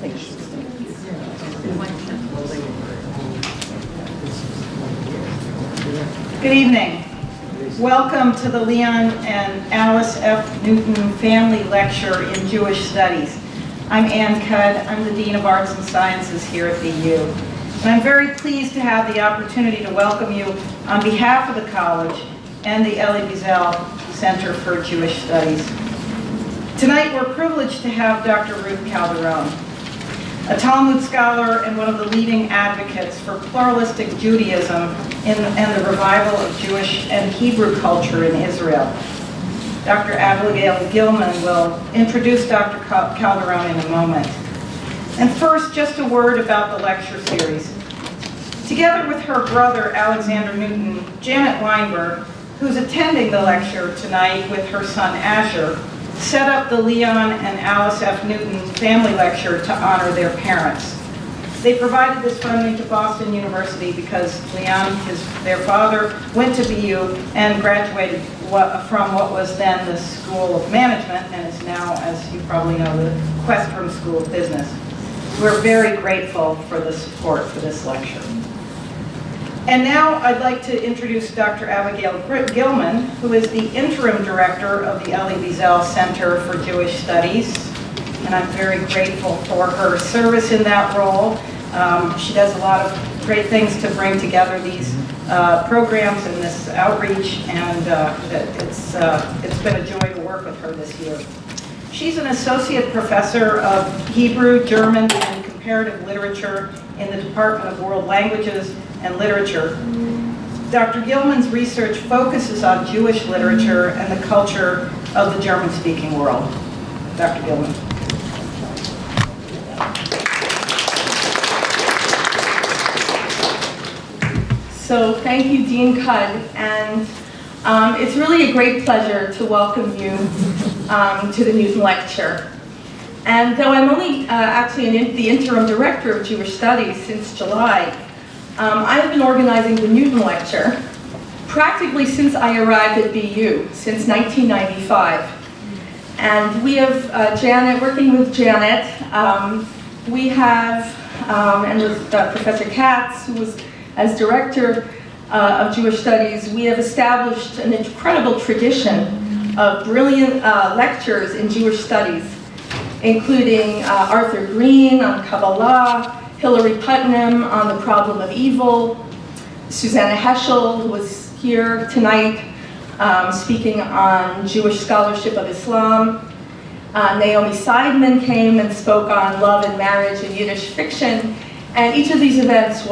please. Good evening. Welcome to the Leon and Alice F. Newton Family Lecture in Jewish Studies. I'm Ann Cudd. I'm the Dean of Arts and Sciences here at BU. And I'm very pleased to have the opportunity to welcome you on behalf of the college and the Elie Wiesel Center for Jewish Studies. Tonight we're privileged to have Dr. Ruth Calderon, a Talmud scholar and one of the leading advocates for pluralistic Judaism and the revival of Jewish and Hebrew culture in Israel. Dr. Abigail Gilman will introduce Dr. Calderon in a moment. And first, just a word about the lecture series. Together with her brother, Alexander Newton, Janet Weinberg, who's attending the lecture tonight with her son, Asher, set up the Leon and Alice F. Newton Family Lecture to honor their parents. They provided this funding to Boston University because Leon, their father, went to BU and graduated from what was then the School of Management and is now, as you probably know, the Questrom School of Business. We're very grateful for the support for this lecture. And now I'd like to introduce Dr. Abigail Gilman, who is the interim director of the Elie Wiesel Center for Jewish Studies. And I'm very grateful for her service in that role. She does a lot of great things to bring together these programs and this outreach, and it's been a joy to work with her this year. She's an associate professor of Hebrew, German, and comparative literature in the Department of World Languages and Literature. Dr. Gilman's research focuses on Jewish literature and the culture of the German-speaking world. Dr. Gilman. So thank you, Dean Cudd, and it's really a great pleasure to welcome you to the Newton Lecture. And though I'm only actually the interim director of Jewish Studies since July, I've been organizing the Newton Lecture practically since I arrived at BU, since 1995. And we have Janet, working with Janet, we have, and with Professor Katz, who was as director of Jewish Studies, we have established an incredible tradition of brilliant lectures in Jewish studies, including Arthur Green on Kabbalah, Hilary Putnam on the problem of evil, Susanna Heschel, who was here tonight speaking on Jewish scholarship of Islam. Naomi Seidman came and spoke on love and marriage in Yiddish fiction. And each of these events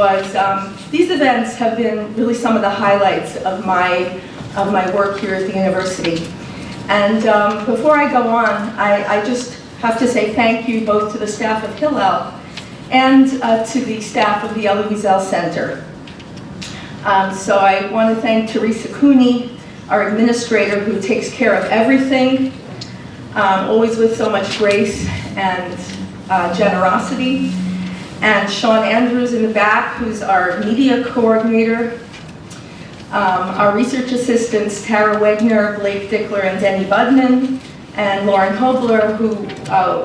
these events have been really some of the highlights of my work here at the university. And before I go on, I just have to say thank you both to the staff of Hillel and to the staff of the Elie Wiesel Center. So I want to thank Teresa Cooney, our administrator, who takes care of everything, always with so much grace and generosity. And Sean Andrews in the back, who's our media coordinator. Our research assistants, Tara Wegner, Blake Dickler, and Denny Budman. And Lauren Hobler, who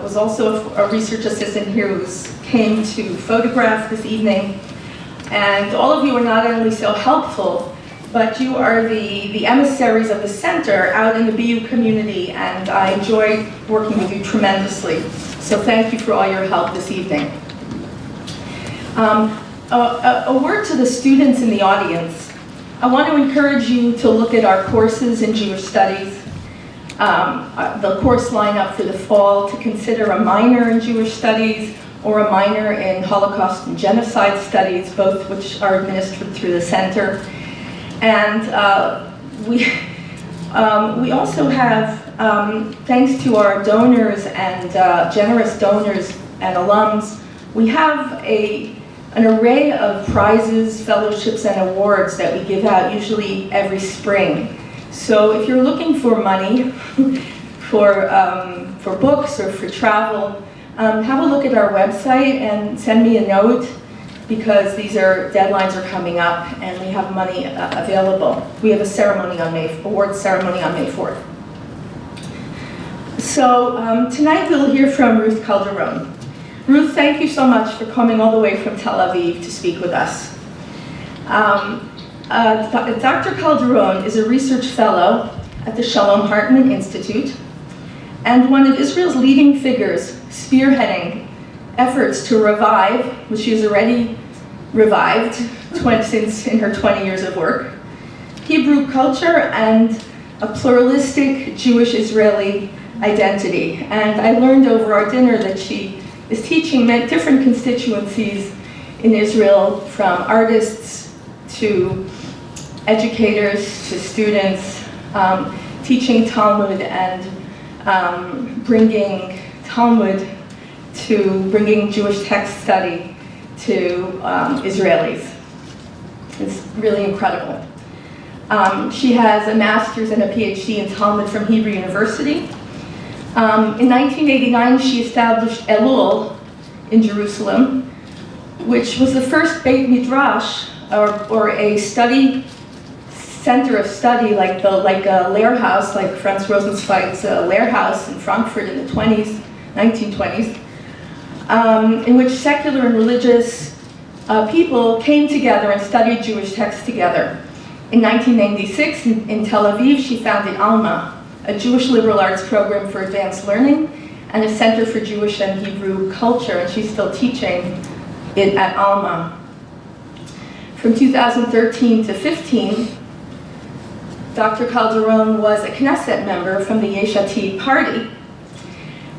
was also a research assistant here, who came to photograph this evening. And all of you are not only so helpful, but you are the emissaries of the center out in the BU community, and I enjoy working with you tremendously. So thank you for all your help this evening. A word to the students in the audience. I want to encourage you to look at our courses in Jewish Studies, the course lineup for the fall, to consider a minor in Jewish Studies or a minor in Holocaust and Genocide Studies, both which are administered through the center. And we also have, thanks to our donors and generous donors and alums, we have an array of prizes, fellowships, and awards that we give out usually every spring. So if you're looking for money for books or for travel, have a look at our website and send me a note, because deadlines are coming up and we have money available. We have a award ceremony on May 4th. So tonight we'll hear from Ruth Calderon. Ruth, thank you so much for coming all the way from Tel Aviv to speak with us. Dr. Calderon is a research fellow at the Shalom Hartman Institute and one of Israel's leading figures spearheading efforts to revive, which she has already revived since in her 20 years of work, Hebrew culture and a pluralistic Jewish-Israeli identity. And I learned over our dinner that she is teaching different constituencies in Israel, from artists to educators to students, teaching Talmud and bringing Jewish text study to Israelis. It's really incredible. She has a master's and a PhD in Talmud from Hebrew University. In 1989, she established Elul in Jerusalem, which was the first Beit Midrash, or a study center of study, like a Lehrhaus, like Franz Rosenzweig's Lehrhaus in Frankfurt in the 1920s, in which secular and religious people came together and studied Jewish texts together. In 1996, in Tel Aviv, she founded Alma, a Jewish liberal arts program for advanced learning, and a center for Jewish and Hebrew culture, and she's still teaching it at Alma. From 2013 to 15, Dr. Calderon was a Knesset member from the Yesh Atid party,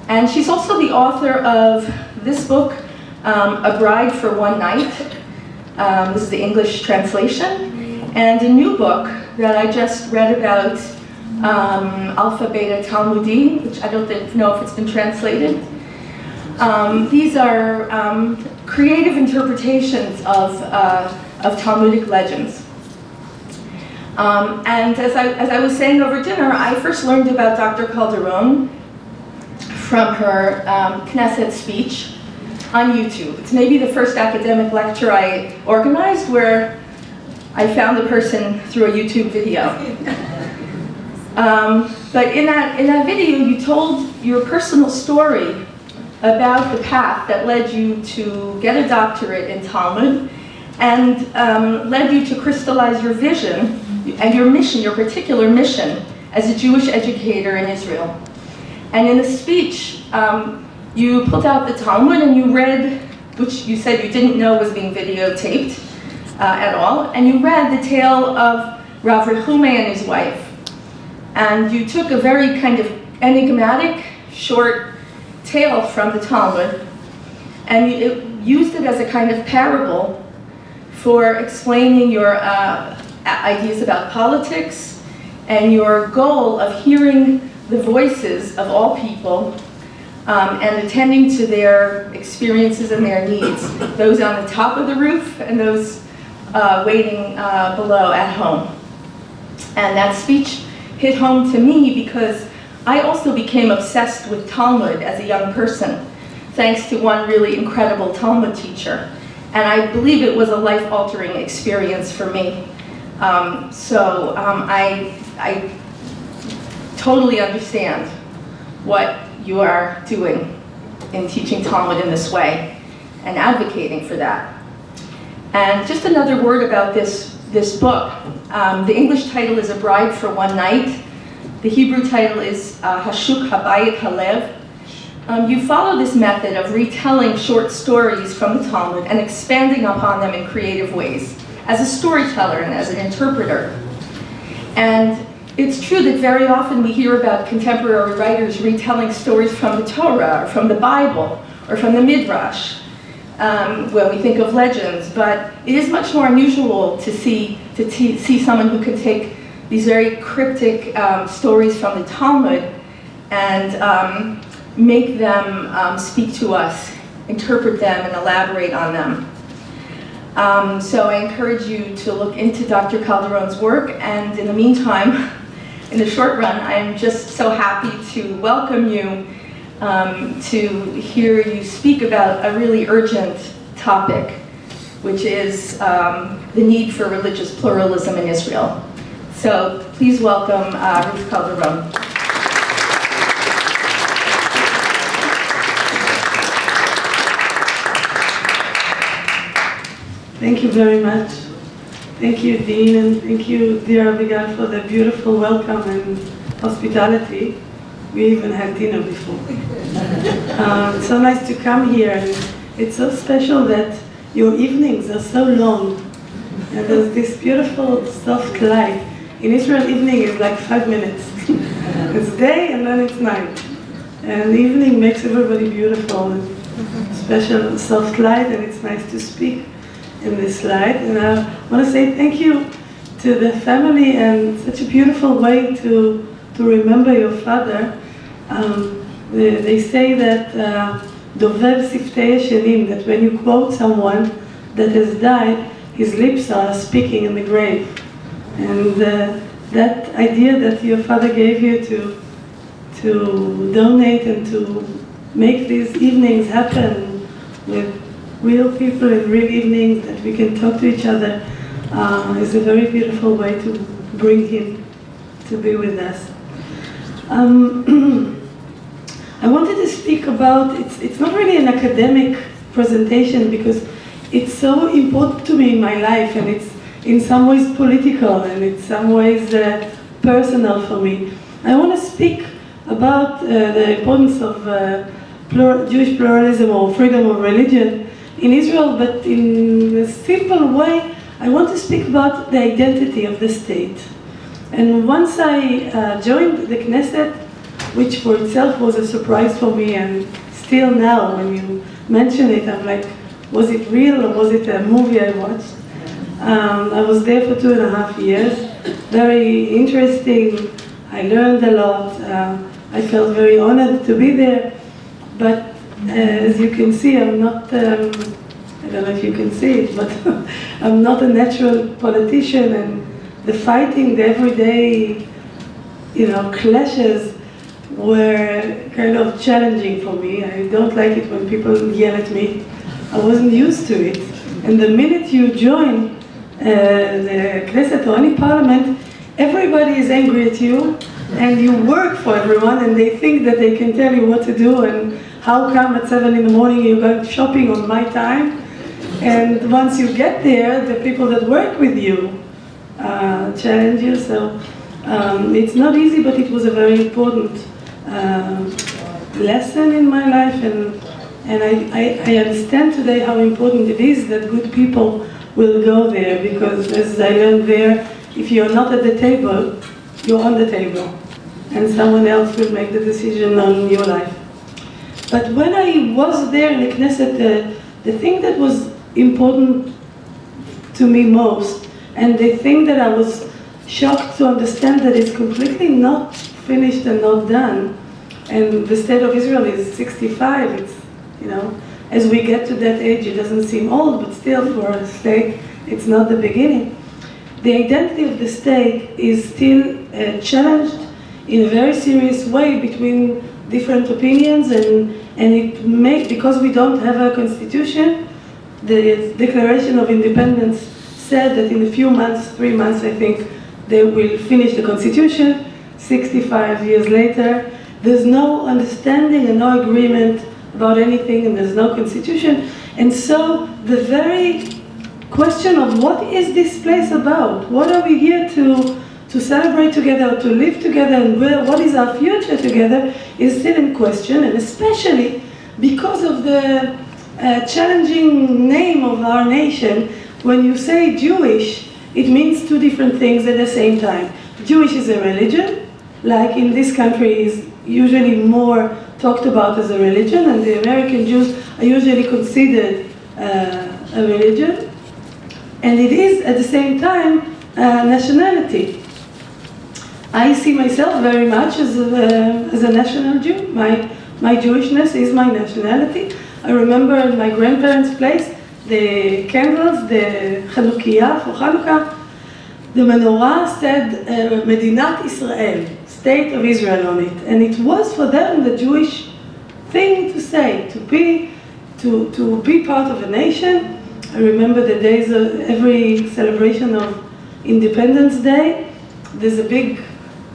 and she's also the author of this book, A Bride for One Night. This is the English translation, and a new book that I just read about, Alpha Beta Talmudim, which I don't know if it's been translated. These are creative interpretations of Talmudic legends. And as I was saying over dinner, I first learned about Dr. Calderon from her Knesset speech on YouTube. It's maybe the first academic lecture I organized where I found the person through a YouTube video. But in that video, you told your personal story about the path that led you to get a doctorate in Talmud and led you to crystallize your vision and your mission, your particular mission as a Jewish educator in Israel. And in the speech, you pulled out the Talmud and you read, which you said you didn't know was being videotaped at all, and you read the tale of Rav Rechume and his wife. And you took a very kind of enigmatic, short tale from the Talmud, and you used it as a kind of parable for explaining your ideas about politics and your goal of hearing the voices of all people and attending to their experiences and their needs, those on the top of the roof and those waiting below at home. And that speech hit home to me because I also became obsessed with Talmud as a young person, thanks to one really incredible Talmud teacher. And I believe it was a life-altering experience for me. I totally understand what you are doing in teaching Talmud in this way and advocating for that. And just another word about this book. The English title is A Bride for One Night. The Hebrew title is Hashuk Habayit Halev. You follow this method of retelling short stories from the Talmud and expanding upon them in creative ways, as a storyteller and as an interpreter. And it's true that very often we hear about contemporary writers retelling stories from the Torah, or from the Bible, or from the Midrash, when we think of legends, but it is much more unusual to see someone who can take these very cryptic stories from the Talmud and make them speak to us, interpret them, and elaborate on them. So I encourage you to look into Dr. Calderon's work, and in the meantime, in the short run, I'm just so happy to welcome you to hear you speak about a really urgent topic, which is the need for religious pluralism in Israel. So please welcome Ruth Calderon. Thank you very much. Thank you, Dean, and thank you, dear Abigail, for the beautiful welcome and hospitality. We even had dinner before. It's so nice to come here, and it's so special that your evenings are so long. And there's this beautiful soft light. In Israel, evening is like 5 minutes. It's day and then it's night. And the evening makes everybody beautiful, and special soft light, and it's nice to speak in this light. And I want to say thank you to the family, and such a beautiful way to remember your father. They say that Dovev Siftei Yeshenim, that when you quote someone that has died, his lips are speaking in the grave. And that idea that your father gave you to donate and to make these evenings happen with real people in real evenings, that we can talk to each other, is a very beautiful way to bring him to be with us. I wanted to speak about, it's not really an academic presentation because it's so important to me in my life, and it's in some ways political, and in some ways personal for me. I want to speak about the importance of Jewish pluralism or freedom of religion in Israel, but in a simple way, I want to speak about the identity of the state. And once I joined the Knesset, which for itself was a surprise for me, and still now, when you mention it, I'm like, was it real or was it a movie I watched? I was there for 2.5 years. Very interesting. I learned a lot. I felt very honored to be there. But as you can see, I'm not, I don't know if you can see it, but I'm not a natural politician, and the fighting, the everyday, clashes were kind of challenging for me. I don't like it when people yell at me. I wasn't used to it. And the minute you join the Knesset or any parliament, everybody is angry at you, and you work for everyone, and they think that they can tell you what to do, and how come at 7 in the morning you're going shopping on my time? And once you get there, the people that work with you challenge you. So it's not easy, but it was a very important lesson in my life, and I understand today how important it is that good people will go there, because as I learned there, if you're not at the table, you're on the table, and someone else will make the decision on your life. But when I was there in the Knesset, the thing that was important to me most, and the thing that I was shocked to understand that it's completely not finished and not done, and the state of Israel is 65, it's, as we get to that age, it doesn't seem old, but still for a state, it's not the beginning. The identity of the state is still challenged in a very serious way between different opinions, and because we don't have a constitution, the Declaration of Independence said that in a few months, 3 months I think, they will finish the constitution. 65 years later, there's no understanding and no agreement about anything, and there's no constitution. And so the very question of what is this place about? What are we here to celebrate together, to live together, and what is our future together is still in question, and especially because of the challenging name of our nation. When you say Jewish, it means two different things at the same time. Jewish is a religion, like in this country is usually more talked about as a religion, and the American Jews are usually considered a religion. And it is at the same time nationality. I see myself very much as a national Jew. My Jewishness is my nationality. I remember in my grandparents' place, the candles, the Chanukiah for Hanukkah, the menorah said Medinat Israel, State of Israel on it. And it was for them the Jewish thing to say, to be part of a nation. I remember the days of every celebration of Independence Day, there's a big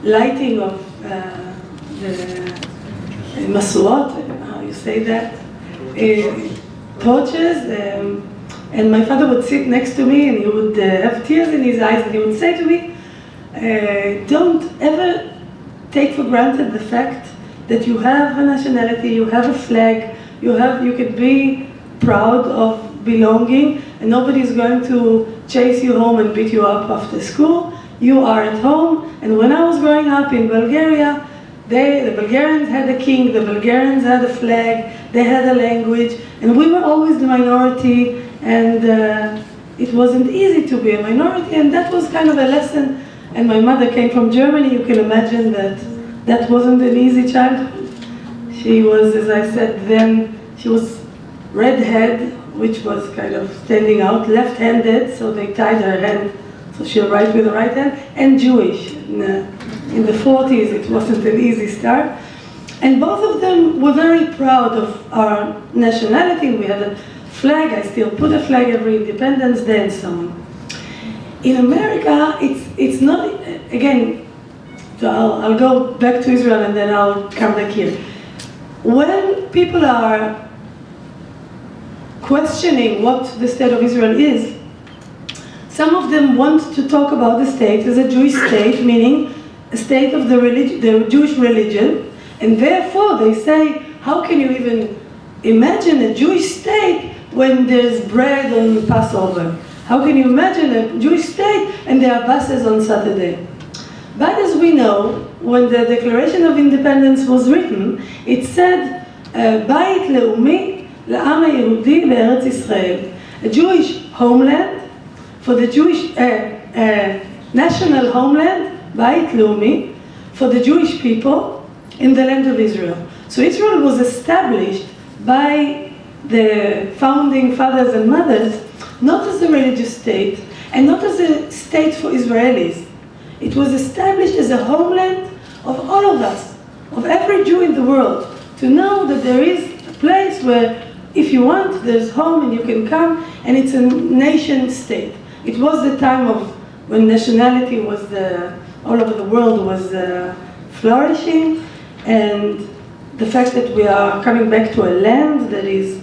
lighting of the masuot, how you say that, torches, And my father would sit next to me and he would have tears in his eyes and he would say to me, don't ever take for granted the fact that you have a nationality, you have a flag, you can be proud of belonging, and nobody is going to chase you home and beat you up after school. You are at home. And when I was growing up in Bulgaria, the Bulgarians had a king, the Bulgarians had a flag, they had a language, and we were always the minority, and it wasn't easy to be a minority, and that was kind of a lesson. And my mother came from Germany. You can imagine that wasn't an easy childhood. She was, as I said then, she was redhead, which was kind of standing out, left-handed, so they tied her hand so she'll write with the right hand, and Jewish. In the 40s, it wasn't an easy start. And both of them were very proud of our nationality. We had a flag. I still put a flag every Independence Day and so on. In America, it's not, again, so I'll go back to Israel and then I'll come back here. When people are questioning what the state of Israel is, some of them want to talk about the state as a Jewish state, meaning a state of the Jewish religion, and therefore they say, how can you even imagine a Jewish state when there's bread on Passover? How can you imagine a Jewish state and there are buses on Saturday? But as we know, when the Declaration of Independence was written, it said, Bait Leumi La'am HaYehudi Be'eretz Yisrael, a Jewish homeland for the Jewish, national homeland, Bait Leumi, for the Jewish people in the land of Israel. So Israel was established by the founding fathers and mothers not as a religious state and not as a state for Israelis. It was established as a homeland of all of us, of every Jew in the world, to know that there is a place where if you want, there's home and you can come, and it's a nation state. It was the time of when nationality was all over the world was flourishing, and the fact that we are coming back to a land that is,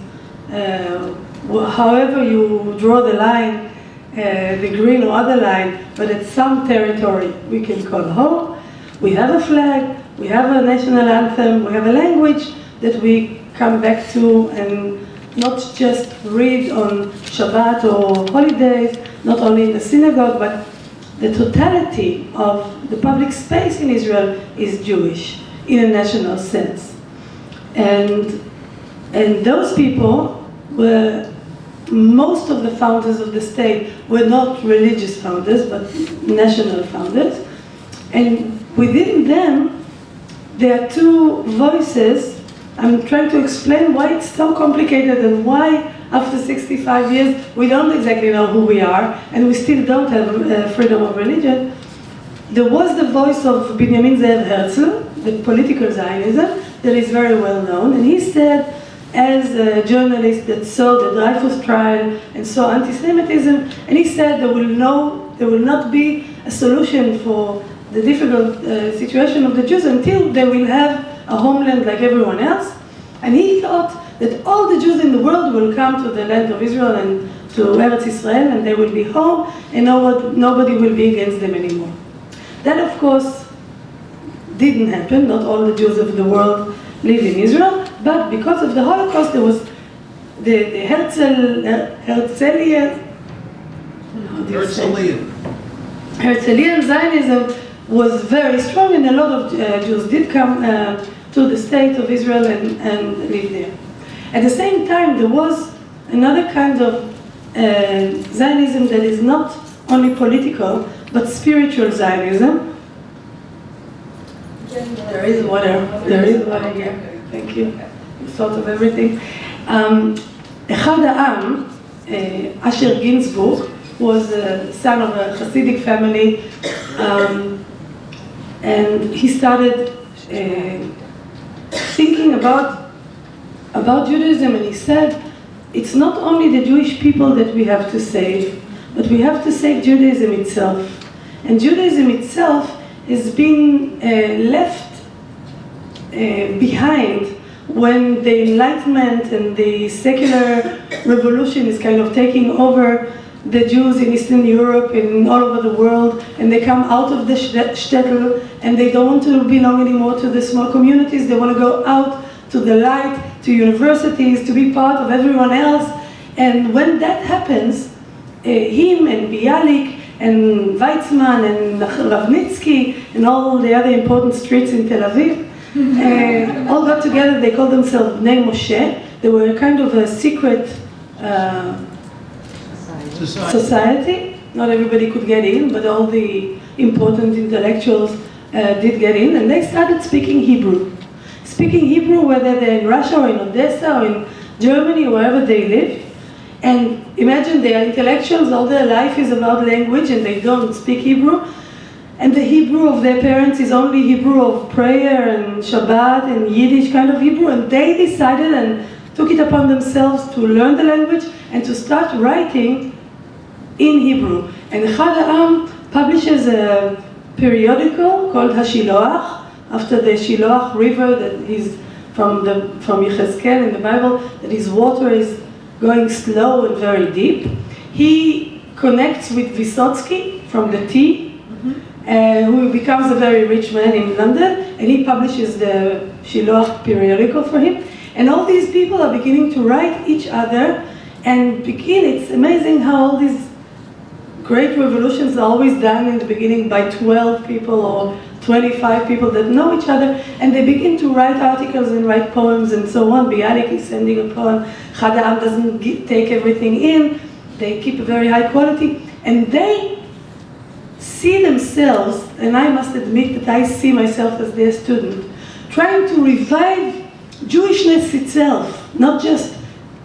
however you draw the line, the green or other line, but it's some territory we can call home. We have a flag, we have a national anthem, we have a language that we come back to and not just read on Shabbat or holidays, not only in the synagogue, but the totality of the public space in Israel is Jewish in a national sense. And those people were, most of the founders of the state were not religious founders, but national founders. And within them, there are two voices. I'm trying to explain why it's so complicated and why after 65 years we don't exactly know who we are and we still don't have freedom of religion. There was the voice of Benjamin Zev Herzl, the political Zionism, that is very well known, and he said, as a journalist that saw the Dreyfus trial and saw anti-Semitism, and he said there will not be a solution for the difficult situation of the Jews until they will have a homeland like everyone else. And he thought that all the Jews in the world will come to the land of Israel and to Eretz Israel, and they will be home, and nobody will be against them anymore. That, of course, didn't happen. Not all the Jews of the world live in Israel, but because of the Holocaust, there was the Herzlian Zionism was very strong, and a lot of Jews did come to the state of Israel and live there. At the same time, there was another kind of Zionism that is not only political, but spiritual Zionism. There is water. There is water here. Thank you. You thought of everything. Echad Ha'am, Asher Ginsburg, was the son of a Hasidic family, and he started thinking about Judaism, and he said, it's not only the Jewish people that we have to save, but we have to save Judaism itself. And Judaism itself is being left behind when the Enlightenment and the secular revolution is kind of taking over the Jews in Eastern Europe and all over the world, and they come out of the shtetl, and they don't want to belong anymore to the small communities. They want to go out to the light, to universities, to be part of everyone else. And when that happens, him and Bialik and Weizmann and Ravnitsky and all the other important streets in Tel Aviv all got together. They called themselves Bnei Moshe. They were kind of a secret society. Not everybody could get in, but all the important intellectuals did get in, and they started speaking Hebrew. Speaking Hebrew, whether they're in Russia or in Odessa or in Germany or wherever they live. And imagine they are intellectuals, all their life is about language, and they don't speak Hebrew. And the Hebrew of their parents is only Hebrew of prayer and Shabbat and Yiddish kind of Hebrew, and they decided and took it upon themselves to learn the language and to start writing in Hebrew. And Echad Ha'am publishes a periodical called HaShiloach, after the Shiloach river that is from Yechezkel in the Bible, that his water is going slow and very deep. He connects with Vysotsky from the tea, who becomes a very rich man in London, and he publishes the Shiloach periodical for him. And all these people are beginning to write each other and it's amazing how all these great revolutions are always done in the beginning by 12 people or 25 people that know each other, and they begin to write articles and write poems and so on. Bialik is sending a poem. Echad Ha'am doesn't take everything in. They keep a very high quality, and they see themselves, and I must admit that I see myself as their student, trying to revive Jewishness itself, not just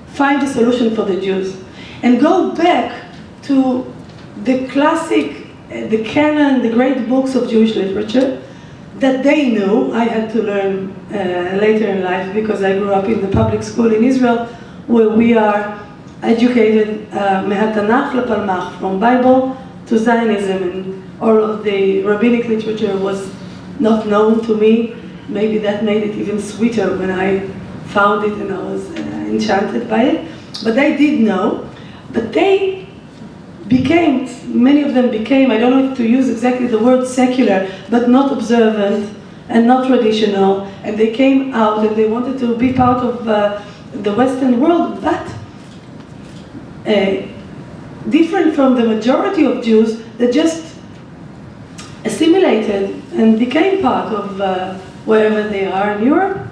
find a solution for the Jews, and go back to the classic, the canon, the great books of Jewish literature that they knew. I had to learn later in life because I grew up in the public school in Israel, where we are educated מהתנ"ך לפלמ"ח, from Bible to Zionism, and all of the rabbinic literature was not known to me. Maybe that made it even sweeter when I found it and I was enchanted by it. But they did know, but they became, many of them became, I don't know if to use exactly the word secular, but not observant and not traditional, and they came out and they wanted to be part of the Western world, but different from the majority of Jews that just assimilated and became part of wherever they are in Europe.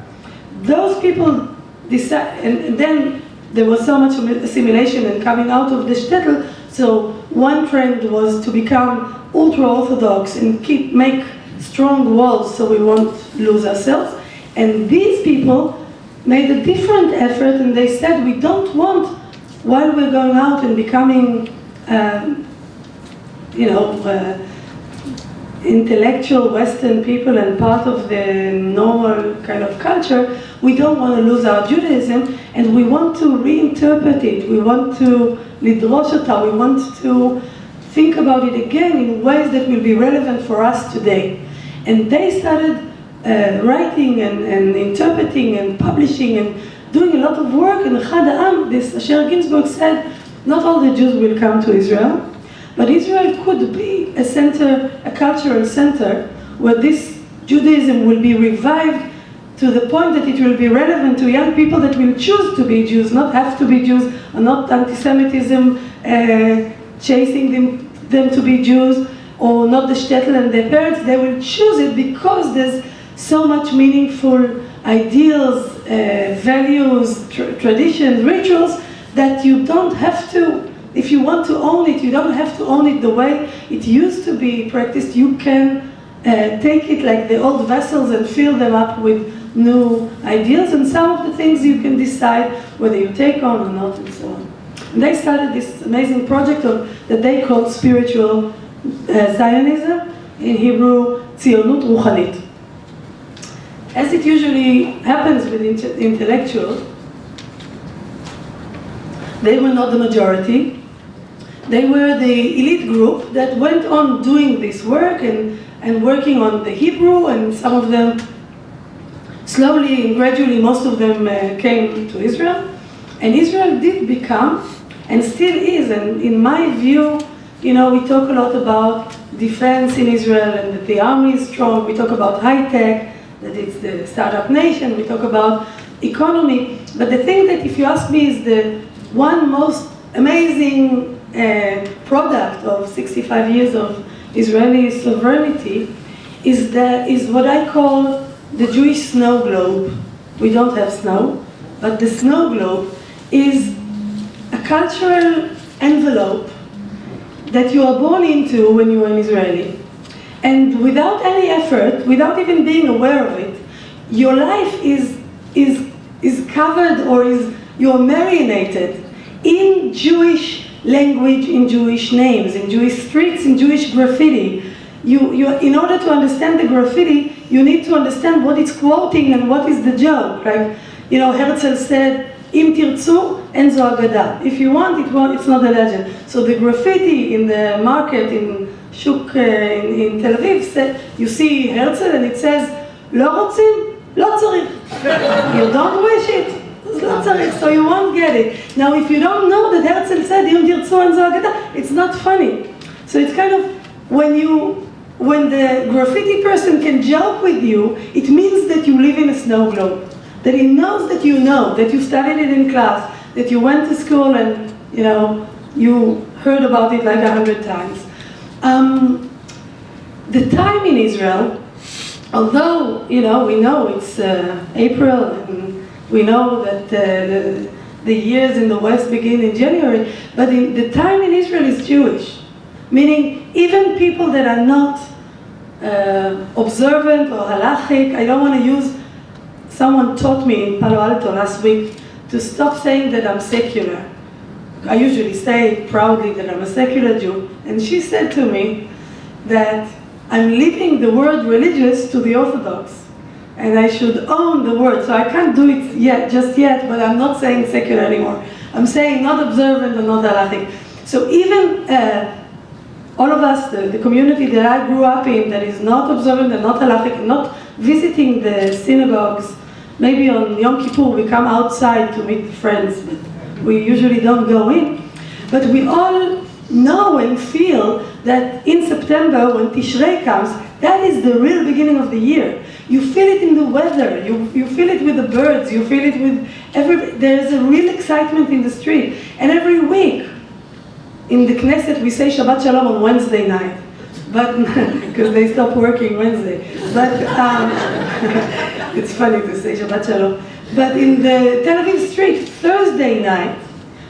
Those people decided, and then there was so much assimilation and coming out of the shtetl. So one trend was to become ultra-Orthodox and make strong walls so we won't lose ourselves. And these people made a different effort, and they said, we don't want, while we're going out and becoming, intellectual Western people and part of the normal kind of culture, we don't want to lose our Judaism, and we want to reinterpret it. We want to lidrosh אותה, we want to think about it again in ways that will be relevant for us today. And they started writing and interpreting and publishing and doing a lot of work. And Echad Ha'am, this Asher Ginsburg said, not all the Jews will come to Israel, but Israel could be a center, a cultural center, where this Judaism will be revived to the point that it will be relevant to young people that will choose to be Jews, not have to be Jews, or not anti-Semitism chasing them to be Jews, or not the shtetl and their parents. They will choose it because there's so much meaningful ideals, values, traditions, rituals, that you don't have to, if you want to own it, you don't have to own it the way it used to be practiced. You can take it like the old vessels and fill them up with new ideals, and some of the things you can decide whether you take on or not, and so on. And they started this amazing project that they called spiritual Zionism, in Hebrew, Tzionut Ruchanit. As it usually happens with intellectuals, they were not the majority. They were the elite group that went on doing this work and working on the Hebrew, and some of them slowly and gradually most of them came to Israel. And Israel did become, and still is, and in my view, we talk a lot about defense in Israel and that the army is strong. We talk about high tech, that it's the startup nation. We talk about economy. But the thing that, if you ask me, is the one most amazing product of 65 years of Israeli sovereignty is what I call the Jewish snow globe. We don't have snow, but the snow globe is a cultural envelope that you are born into when you are an Israeli. And without any effort, without even being aware of it, your life is covered, or you're marinated in Jewish language, in Jewish names, in Jewish streets, in Jewish graffiti. In order to understand the graffiti, you need to understand what it's quoting and what is the joke. Like, Herzl said, Im tirtzu, en zo agada. If you want, it's not a legend. So the graffiti in the market in Shuk in Tel Aviv, you see Herzl and it says, לא רוצים, לא צריך. You don't wish it, אז לא צריך, so you won't get it. Now, if you don't know that Herzl said, Im tirtzu, en zo agada, it's not funny. So it's kind of, when the graffiti person can joke with you, it means that you live in a snow globe. That he knows that you studied it in class, that you went to school and, you heard about it like 100 times. The time in Israel, although, we know it's April, and we know that the years in the West begin in January, but the time in Israel is Jewish. Meaning, even people that are not observant or halachic, I don't want to use. Someone taught me in Palo Alto last week to stop saying that I'm secular. I usually say proudly that I'm a secular Jew. And she said to me that I'm leaving the word religious to the Orthodox. And I should own the word. So I can't do it just yet, but I'm not saying secular anymore. I'm saying not observant and not halachic. So even all of us, the community that I grew up in that is not observant and not halachic, not visiting the synagogues. Maybe on Yom Kippur we come outside to meet friends, but we usually don't go in. But we all know and feel that in September, when Tishrei comes, that is the real beginning of the year. You feel it in the weather, you feel it with the birds, you feel it with there's a real excitement in the street. And every week, in the Knesset, we say Shabbat Shalom on Wednesday night. But, because they stop working Wednesday. But, it's funny to say Shabbat Shalom. But in the Tel Aviv street, Thursday night,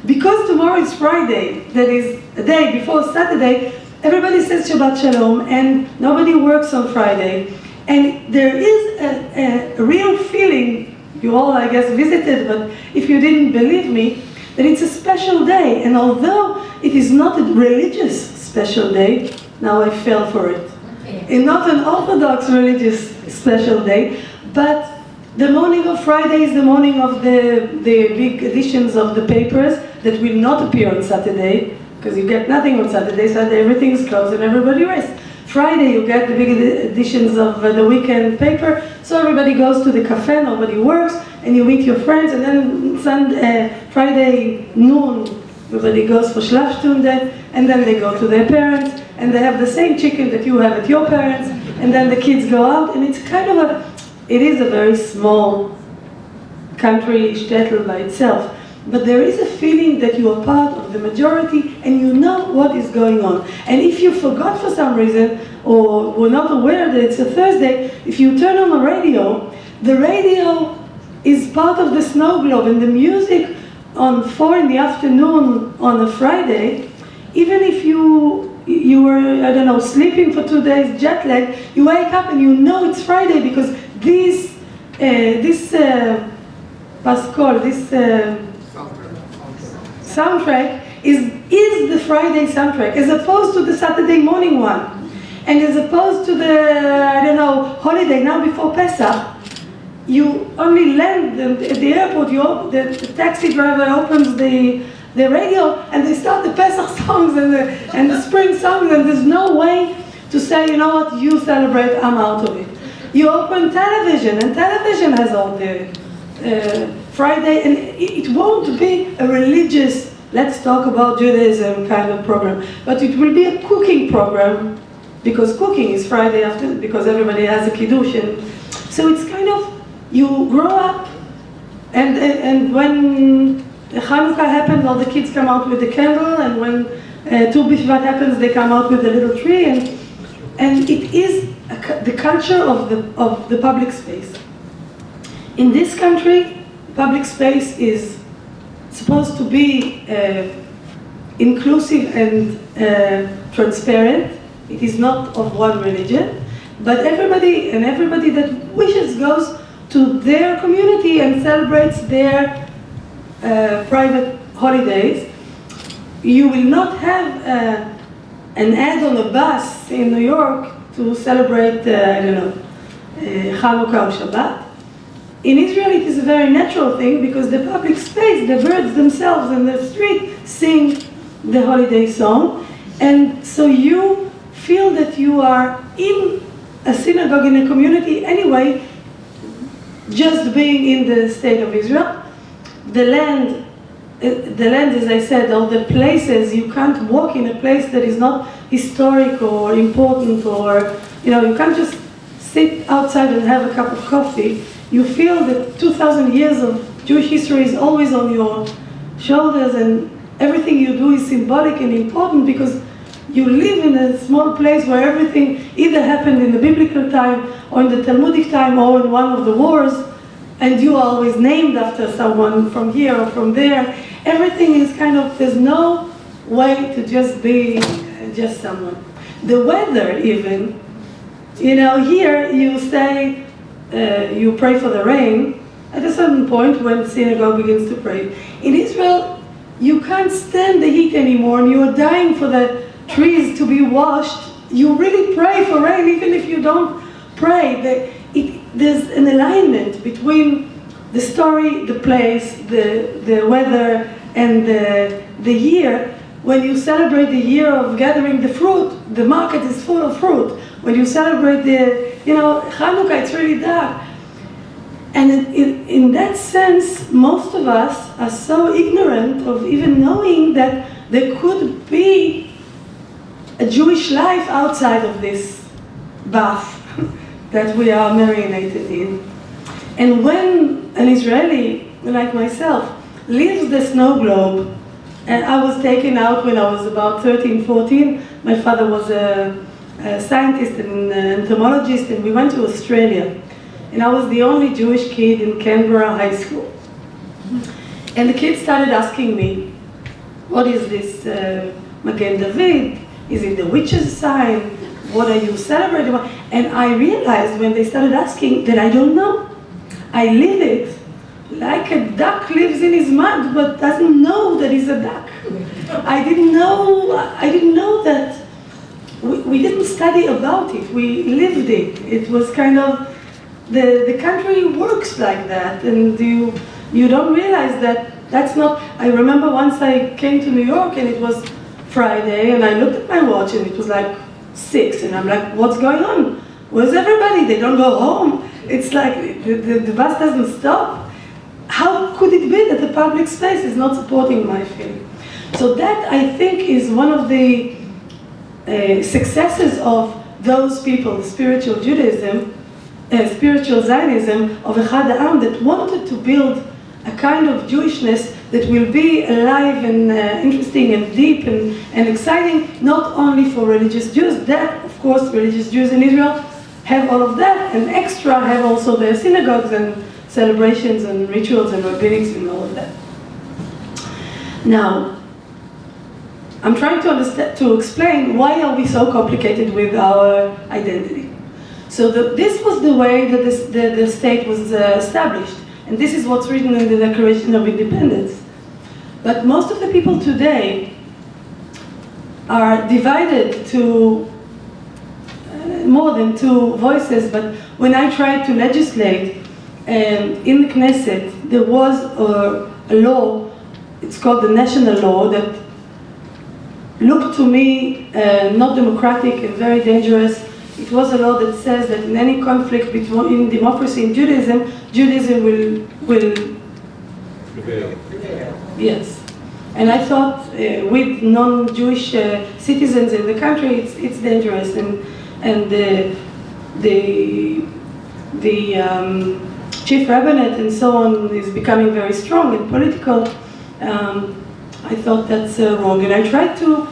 because tomorrow is Friday, that is a day before Saturday, everybody says Shabbat Shalom, and nobody works on Friday. And there is a real feeling, you all, I guess, visited, but if you didn't believe me, that it's a special day. And although it is not a religious special day, now I fell for it. It's not an Orthodox religious special day, but the morning of Friday is the morning of the big editions of the papers that will not appear on Saturday, because you get nothing on Saturday. Saturday everything is closed and everybody rests. Friday you get the big editions of the weekend paper, so everybody goes to the cafe, nobody works, and you meet your friends, and then Friday noon, everybody goes for Schlafstunde, and then they go to their parents, and they have the same chicken that you have at your parents, and then the kids go out, and it's kind of it is a very small country, shtetl by itself, but there is a feeling that you are part of the majority and you know what is going on. And if you forgot for some reason or were not aware that it's a Thursday, if you turn on the radio is part of the snow globe, and the music on 4 in the afternoon on a Friday, even if you were, I don't know, sleeping for 2 days, jet lag, you wake up and you know it's Friday because this soundtrack is the Friday soundtrack, as opposed to the Saturday morning one. And as opposed to the, I don't know, holiday, now before Pesach, you only land at the airport, the taxi driver opens the radio and they start the Pesach songs and the spring songs, and there's no way to say, you know what, you celebrate, I'm out of it. You open television, and television has all the Friday, and it won't be a religious, let's talk about Judaism kind of program, but it will be a cooking program, because cooking is Friday after, because everybody has a kiddush, and so it's kind of, you grow up, and when Hanukkah happens, all the kids come out with the candle, and when Tu B'Shvat happens, they come out with a little tree, and it is the culture of the public space. In this country, public space is supposed to be inclusive and transparent. It is not of one religion, but everybody that wishes goes to their community and celebrates their private holidays. You will not have an ad on a bus in New York to celebrate, Hanukkah or Shabbat. In Israel, it is a very natural thing because the public space, the birds themselves in the street sing the holiday song. And so you feel that you are in a synagogue in a community anyway, just being in the state of Israel. The land, as I said, all the places, you can't walk in a place that is not historic or important, or, you can't just sit outside and have a cup of coffee. You feel that 2,000 years of Jewish history is always on your shoulders, and everything you do is symbolic and important because you live in a small place where everything either happened in the biblical time or in the Talmudic time or in one of the wars, and you are always named after someone from here or from there. Everything is kind of, there's no way to just be just someone. The weather even, here you say, you pray for the rain at a certain point when the synagogue begins to pray. In Israel, you can't stand the heat anymore and you are dying for the trees to be washed. You really pray for rain even if you don't pray. There's an alignment between the story, the place, the weather, and the year. When you celebrate the year of gathering the fruit, the market is full of fruit. When you celebrate Hanukkah, it's really dark. And in that sense, most of us are so ignorant of even knowing that there could be a Jewish life outside of this bath that we are marinated in. And when an Israeli, like myself, leaves the snow globe, and I was taken out when I was about 13, 14, my father was a scientist and entomologist, and we went to Australia. And I was the only Jewish kid in Canberra High School. And the kids started asking me, what is this Magen David? Is it the witch's sign? What are you celebrating? And I realized when they started asking that I don't know. I live it like a duck lives in his mud, but doesn't know that he's a duck. I didn't know that. We didn't study about it, we lived it. It was kind of, the country works like that, and you don't realize that that's not. I remember once I came to New York and it was Friday, and I looked at my watch and it was like 6, and I'm like, what's going on? Where's everybody? They don't go home. It's like the bus doesn't stop. How could it be that the public space is not supporting my feeling? So that, I think, is one of the successes of those people, the spiritual Judaism, spiritual Zionism of Echad Ha'am, that wanted to build a kind of Jewishness that will be alive and interesting and deep and exciting, not only for religious Jews. That, of course, religious Jews in Israel have all of that, and extra have also their synagogues and celebrations and rituals and rabbinics and all of that. Now, I'm trying to explain why are we so complicated with our identity. So this was the way that the state was established, and this is what's written in the Declaration of Independence. But most of the people today are divided to more than 2 voices, but when I tried to legislate in the Knesset, there was a law, it's called the national law, that looked to me not democratic and very dangerous, it was a law that says that in any conflict between democracy and Judaism, Judaism will Prevail. yes. And I thought with non-Jewish citizens in the country, it's dangerous, and the chief rabbinate and so on is becoming very strong and political. I thought that's wrong, and I tried to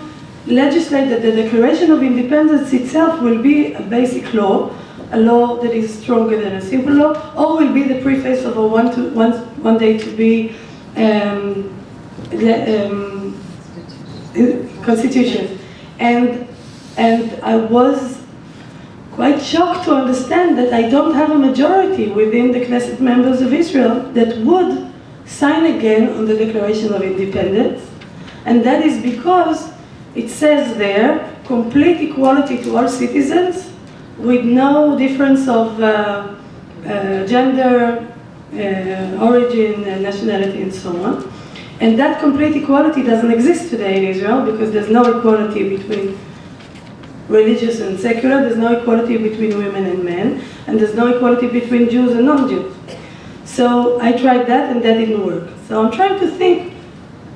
legislate that the Declaration of Independence itself will be a basic law, a law that is stronger than a civil law, or will be the preface of a one day to be constitution. And I was quite shocked to understand that I don't have a majority within the Knesset members of Israel that would sign again on the Declaration of Independence. And that is because it says there, complete equality to all citizens with no difference of gender, origin, nationality, and so on. And that complete equality doesn't exist today in Israel because there's no equality between religious and secular, there's no equality between women and men, and there's no equality between Jews and non-Jews. So I tried that and that didn't work. So I'm trying to think,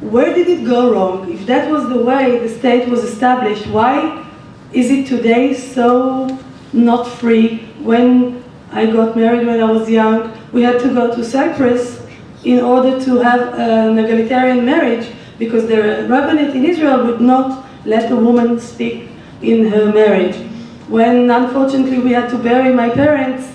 where did it go wrong? If that was the way the state was established, why is it today so not free? When I got married when I was young, we had to go to Cyprus in order to have an egalitarian marriage because the rabbinate in Israel would not let a woman speak in her marriage. When unfortunately we had to bury my parents,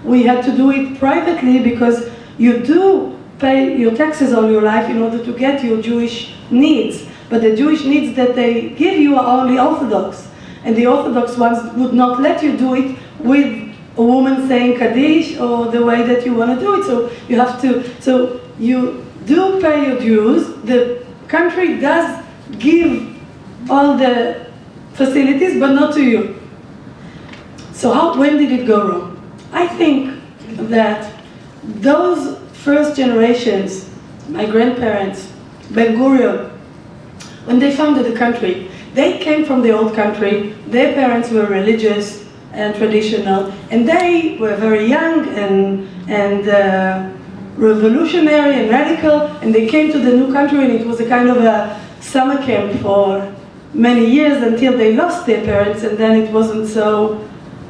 we had to do it privately because you do pay your taxes all your life in order to get your Jewish needs. But the Jewish needs that they give you are only Orthodox. And the Orthodox ones would not let you do it with a woman saying Kaddish or the way that you want to do it. So you have to, so you do pay your dues. The country does give all the facilities, but not to you. So when did it go wrong? I think that those first generations, my grandparents, Ben-Gurion, when they founded the country, they came from the old country, their parents were religious and traditional, and they were very young and revolutionary and radical, and they came to the new country and it was a kind of a summer camp for many years until they lost their parents, and then it wasn't so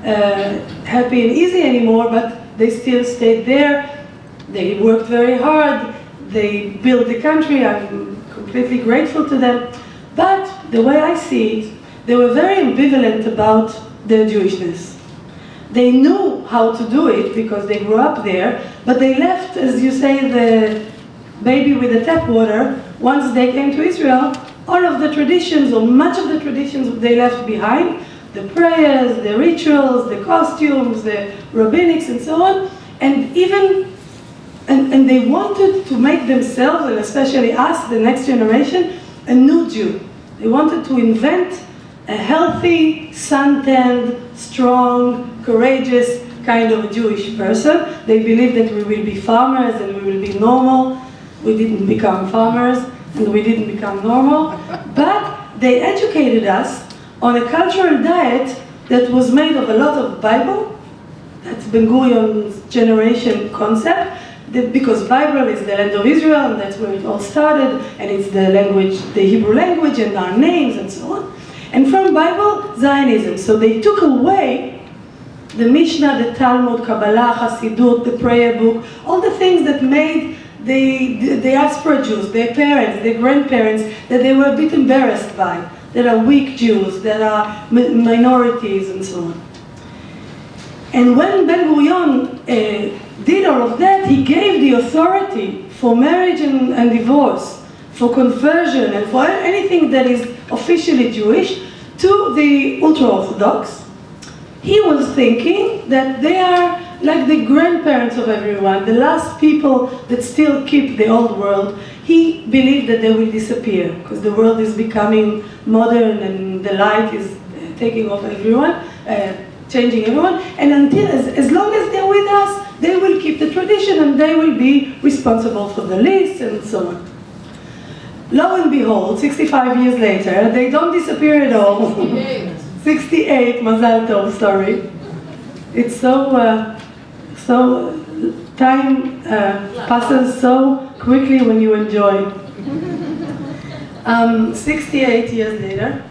happy and easy anymore, but they still stayed there. They worked very hard, they built the country, I'm completely grateful to them. But the way I see it, they were very ambivalent about their Jewishness. They knew how to do it because they grew up there, but they left, as you say, the baby with the tap water. Once they came to Israel, all of the traditions, or much of the traditions they left behind, the prayers, the rituals, the costumes, the rabbinics, and so on, and even and they wanted to make themselves, and especially us, the next generation, a new Jew. They wanted to invent a healthy, sun-tanned, strong, courageous kind of Jewish person. They believed that we will be farmers and we will be normal. We didn't become farmers and we didn't become normal. But they educated us on a cultural diet that was made of a lot of Bible. That's Ben-Gurion's generation concept. Because Bible is the land of Israel, and that's where it all started, and it's the language, the Hebrew language, and our names, and so on. And from Bible, Zionism. So they took away the Mishnah, the Talmud, Kabbalah, Hasidut, the prayer book, all the things that made the diaspora Jews, their parents, their grandparents, that they were a bit embarrassed by, that are weak Jews, that are minorities, and so on. And when Ben-Gurion did all of that, he gave the authority for marriage and divorce, for conversion, and for anything that is officially Jewish to the ultra-Orthodox. He was thinking that they are like the grandparents of everyone, the last people that still keep the old world. He believed that they will disappear because the world is becoming modern and the light is taking off everyone, changing everyone, and until, as long as they're with us, they will keep the tradition and they will be responsible for the list and so on. Lo and behold, 65 years later, they don't disappear at all. 68 68, Mazal Tov, sorry. It's so time passes so quickly when you enjoy. 68 years later,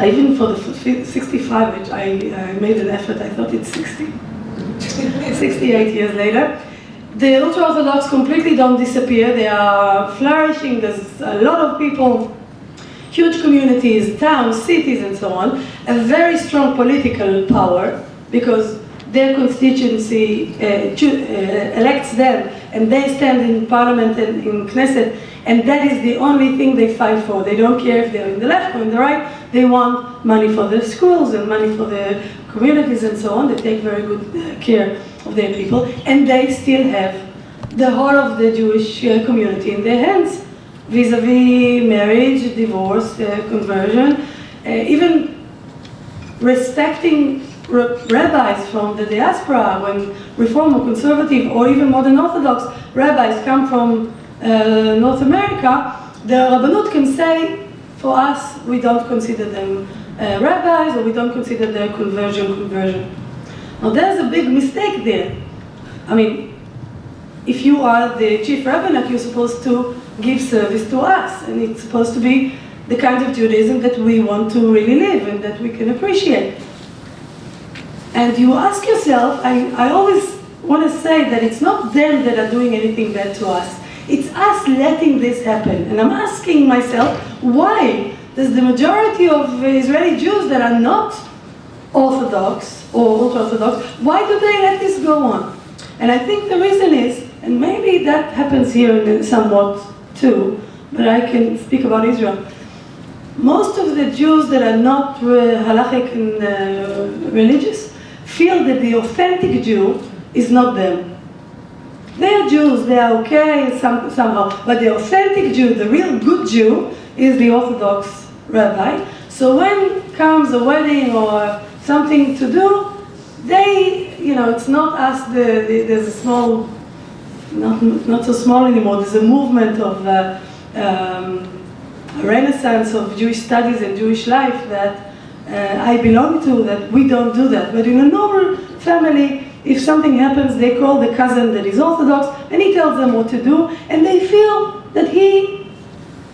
even for the 65, which I made an effort, I thought it's 60. 68 years later, the ultra-Orthodox completely don't disappear. They are flourishing. There's a lot of people, huge communities, towns, cities, and so on. A very strong political power because their constituency elects them, and they stand in parliament and in Knesset, and that is the only thing they fight for. They don't care if they're in the left or in the right. They want money for the schools and money for the communities and so on. They take very good care of their people, and they still have the whole of the Jewish community in their hands, vis-a-vis marriage, divorce, conversion, even respecting rabbis from the diaspora. When Reform or Conservative or even Modern Orthodox rabbis come from North America, the Rabbanut can say, for us, we don't consider them rabbis, or we don't consider their conversion. Now there's a big mistake there. I mean, if you are the chief rabbinate, you're supposed to give service to us, and it's supposed to be the kind of Judaism that we want to really live and that we can appreciate. And you ask yourself, I always want to say that it's not them that are doing anything bad to us. It's us letting this happen. And I'm asking myself, why does the majority of Israeli Jews that are not Orthodox or ultra-Orthodox, why do they let this go on? And I think the reason is, and maybe that happens here somewhat too, but I can speak about Israel. Most of the Jews that are not halachic and religious feel that the authentic Jew is not them. They are Jews, they are okay somehow, but the authentic Jew, the real good Jew, is the Orthodox rabbi. So when comes a wedding or something to do, they, it's not us, there's a small, not so small anymore, there's a movement of a renaissance of Jewish studies and Jewish life that I belong to, that we don't do that. But in a normal family, if something happens, they call the cousin that is Orthodox, and he tells them what to do, and they feel that he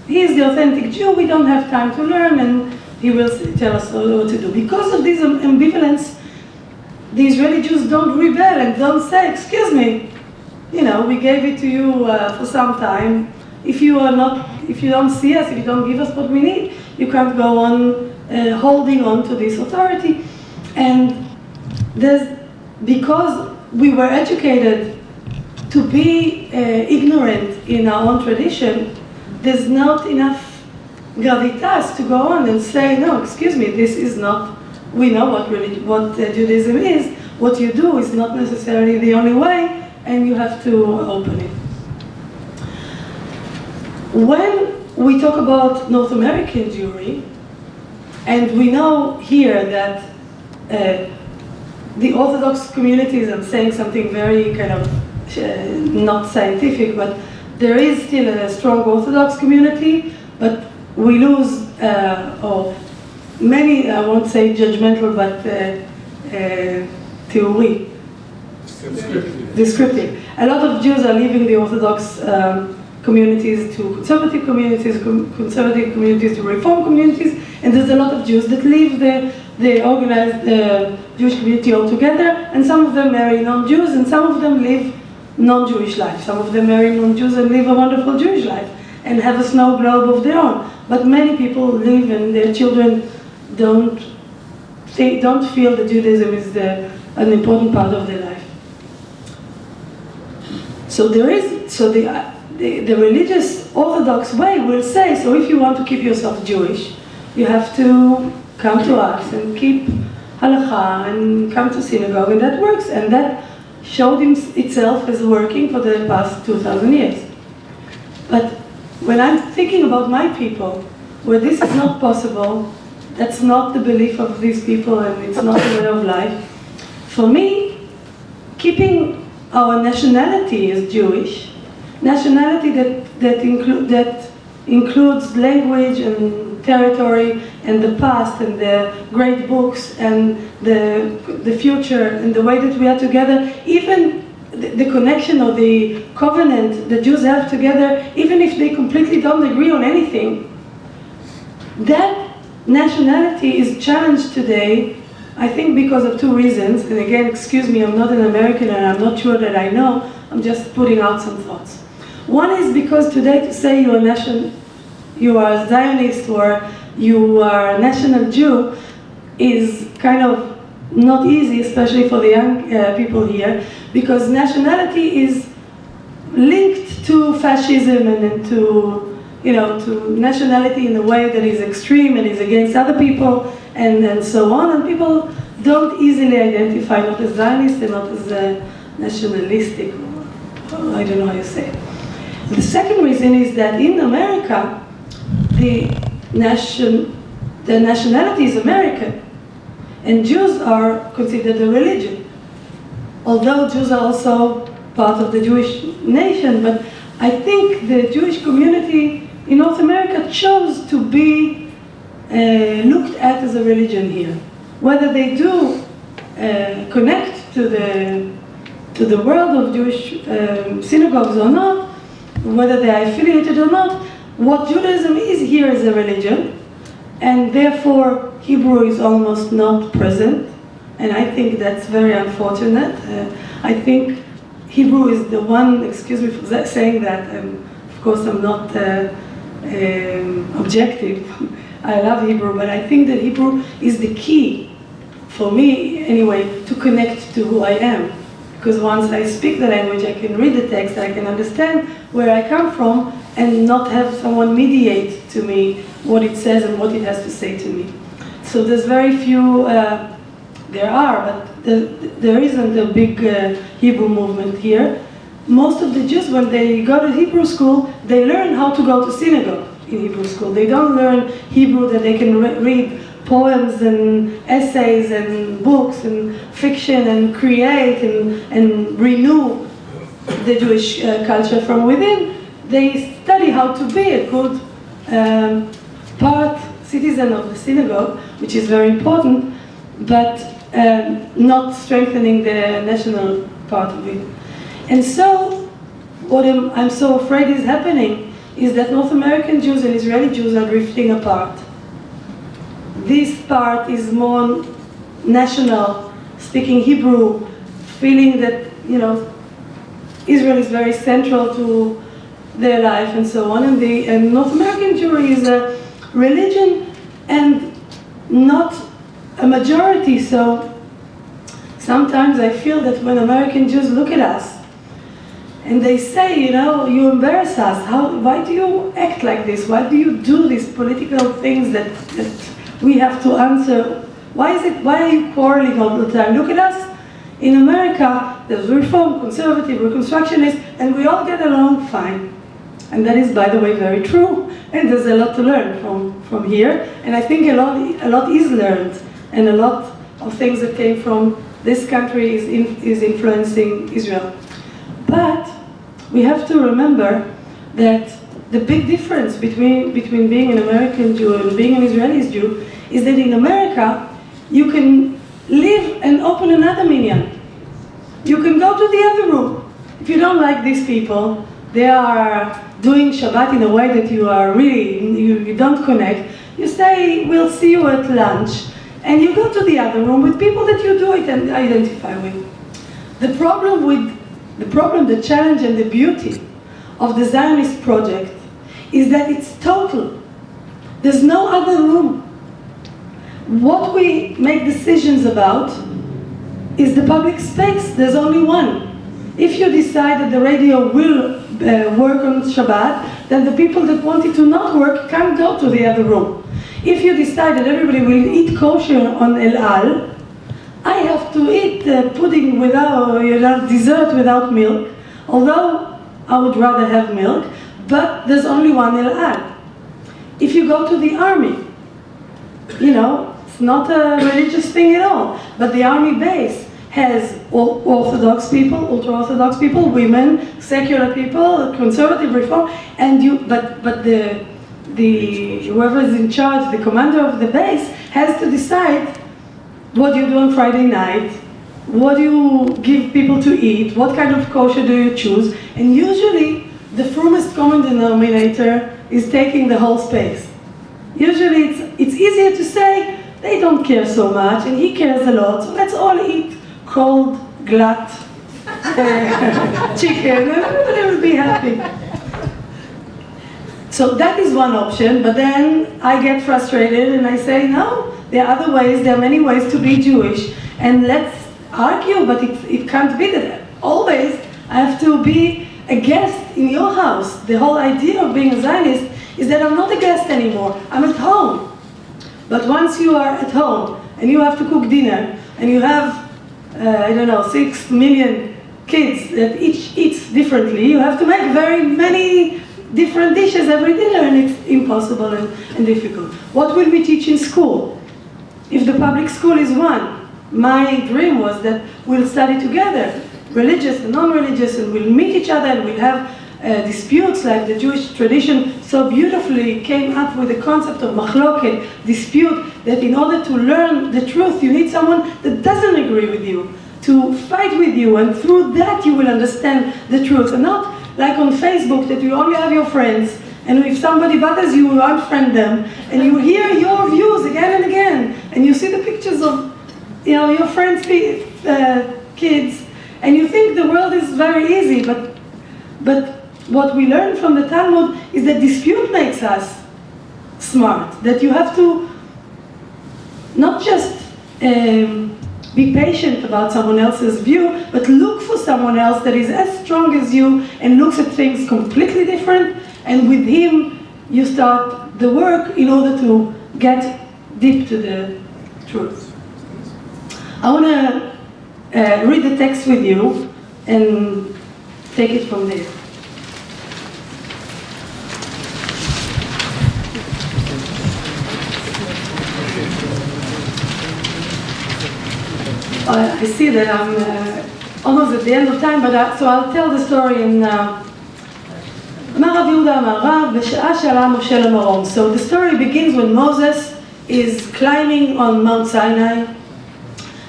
is the authentic Jew. We don't have time to learn, and he will tell us what to do. Because of this ambivalence, the Israeli Jews don't rebel and don't say, excuse me, we gave it to you for some time. If you don't see us, if you don't give us what we need, you can't go on holding on to this authority. And because we were educated to be ignorant in our own tradition, there's not enough gravitas to go on and say, no, excuse me, this is not, we know what Judaism is, what you do is not necessarily the only way, and you have to open it. When we talk about North American Jewry, and we know here that the Orthodox communities, I'm saying something very kind of not scientific, but there is still a strong Orthodox community, but we lose, or many, I won't say judgmental, but theory. Descriptive. A lot of Jews are leaving the Orthodox communities to conservative communities to Reform communities, and there's a lot of Jews that leave the organized Jewish community altogether, and some of them marry non-Jews, and some of them live non-Jewish life. Some of them marry non-Jews and live a wonderful Jewish life, and have a snow globe of their own. But many people live, and their children don't feel that Judaism is an important part of their life. So the religious Orthodox way will say, so if you want to keep yourself Jewish, you have to come to us and keep halakha and come to synagogue, and that works. And that showed itself as working for the past 2,000 years. But when I'm thinking about my people, where this is not possible, that's not the belief of these people, and it's not the way of life. For me, keeping our nationality as Jewish, nationality that includes language and territory and the past and the great books and the future and the way that we are together, even the connection or the covenant the Jews have together, even if they completely don't agree on anything, that nationality is challenged today, I think because of two reasons. And again, excuse me, I'm not an American and I'm not sure that I know, I'm just putting out some thoughts. One is because today to say you are a Zionist or you are a national Jew is kind of not easy, especially for the young people here, because nationality is linked to fascism and to nationality in a way that is extreme and is against other people and so on, and people don't easily identify not as Zionist and not as nationalistic, or I don't know how you say it. The second reason is that in America, the nationality is American, and Jews are considered a religion. Although Jews are also part of the Jewish nation, but I think the Jewish community in North America chose to be looked at as a religion here. Whether they do connect to the world of Jewish synagogues or not, whether they are affiliated or not, what Judaism is here is a religion, and therefore Hebrew is almost not present, and I think that's very unfortunate. I think Hebrew is the one, excuse me for saying that, of course I'm not objective, I love Hebrew, but I think that Hebrew is the key, for me anyway, to connect to who I am. Because once I speak the language, I can read the text, I can understand where I come from, and not have someone mediate to me what it says and what it has to say to me. So there's very few, there are, but there isn't a big Hebrew movement here. Most of the Jews, when they go to Hebrew school, they learn how to go to synagogue in Hebrew school. They don't learn Hebrew that they can read poems and essays and books and fiction and create and renew the Jewish culture from within. They study how to be a good citizen of the synagogue, which is very important, but not strengthening the national part of it. And so, what I'm so afraid is happening is that North American Jews and Israeli Jews are drifting apart. This part is more national, speaking Hebrew, feeling that, Israel is very central to their life and so on. And North American Jewry is a religion and not a majority. So sometimes I feel that when American Jews look at us and they say, you embarrass us. Why do you act like this? Why do you do these political things that we have to answer? Why are you quarreling all the time? Look at us. In America, there's Reform, Conservative, Reconstructionist, and we all get along fine. And that is, by the way, very true. And there's a lot to learn from here. And I think a lot is learned. And a lot of things that came from this country is influencing Israel. But we have to remember that the big difference between being an American Jew and being an Israeli Jew is that in America, you can live and open another minyan. You can go to the other room. If you don't like these people, they are doing Shabbat in a way that you are really, you don't connect. You say, we'll see you at lunch. And you go to the other room with people that you do identify with. The problem, the challenge and the beauty of the Zionist project is that it's total. There's no other room. What we make decisions about is the public space. There's only one. If you decide that the radio will work on Shabbat, then the people that want it to not work can't go to the other room. If you decide that everybody will eat kosher on El Al, I have to eat pudding without, dessert without milk, although I would rather have milk, but there's only one El Al. If you go to the army, it's not a religious thing at all, but the army base has Orthodox people, ultra-Orthodox people, women, secular people, conservative, reform, but the whoever is in charge, the commander of the base, has to decide what you do on Friday night, what do you give people to eat, what kind of kosher do you choose, and usually the firmest common denominator is taking the whole space. Usually it's easier to say, they don't care so much, and he cares a lot, so let's all eat cold, glatt chicken, and everybody will be happy. So that is one option, but then I get frustrated and I say, no, there are other ways, there are many ways to be Jewish, and let's argue, but it can't be that always I have to be a guest in your house. The whole idea of being a Zionist is that I'm not a guest anymore, I'm at home. But once you are at home and you have to cook dinner and you have, 6 million kids that each eats differently, you have to make very many different dishes every dinner, and it's impossible and difficult. What will we teach in school? If the public school is one, my dream was that we'll study together, religious and non-religious, and we'll meet each other and we'll have disputes like the Jewish tradition so beautifully came up with the concept of machloket, dispute, that in order to learn the truth you need someone that doesn't agree with you, to fight with you, and through that you will understand the truth, and not like on Facebook that you only have your friends, and if somebody bothers you, you unfriend them, and you hear your views again and again, and you see the pictures of your friends' kids, and you think the world is very easy, but what we learn from the Talmud is that dispute makes us smart, that you have to not just be patient about someone else's view, but look for someone else that is as strong as you and looks at things completely different, and with him you start the work in order to get deep to the truth. I want to read the text with you and take it from there. I see that I'm almost at the end of time, so I'll tell the story in אמר רב יהודה אמר רב בשעה שעלה משה למרום. So the story begins when Moses is climbing on Mount Sinai.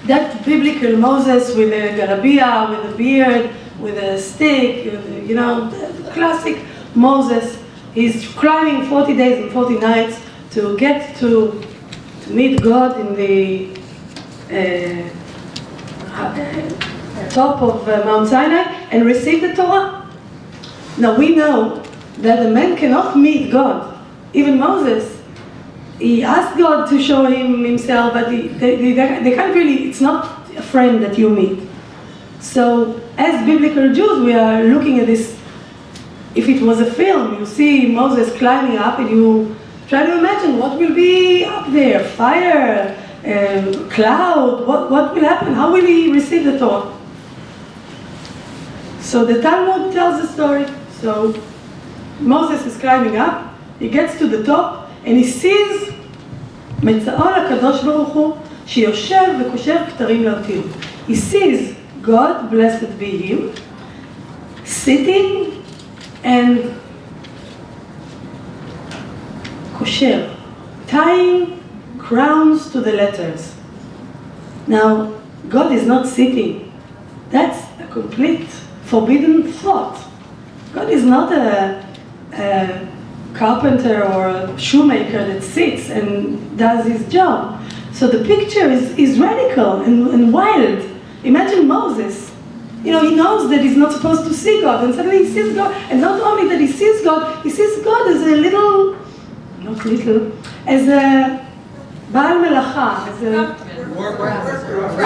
That biblical Moses with a garabia, with a beard, with a stick, the classic Moses. He's climbing 40 days and 40 nights to get to meet God in the top of Mount Sinai and receive the Torah. Now we know that a man cannot meet God. Even Moses, he asked God to show him himself, but they can't really, it's not a friend that you meet. So as biblical Jews, we are looking at this. If it was a film, you see Moses climbing up and you try to imagine what will be up there, fire, cloud, what will happen? How will he receive the Torah? So the Talmud tells the story. So Moses is climbing up, he gets to the top, and he sees מצאו לקדוש ברוך הוא שיושב וקושר כתרים לאותיות. He sees God, blessed be him, sitting and kosher, tying crowns to the letters. Now, God is not sitting. That's a complete forbidden thought. God is not a carpenter or a shoemaker that sits and does his job. So the picture is radical and wild. Imagine Moses. He knows that he's not supposed to see God, and suddenly he sees God. And not only that he sees God as a little, not little, as a Baal Melacha, as a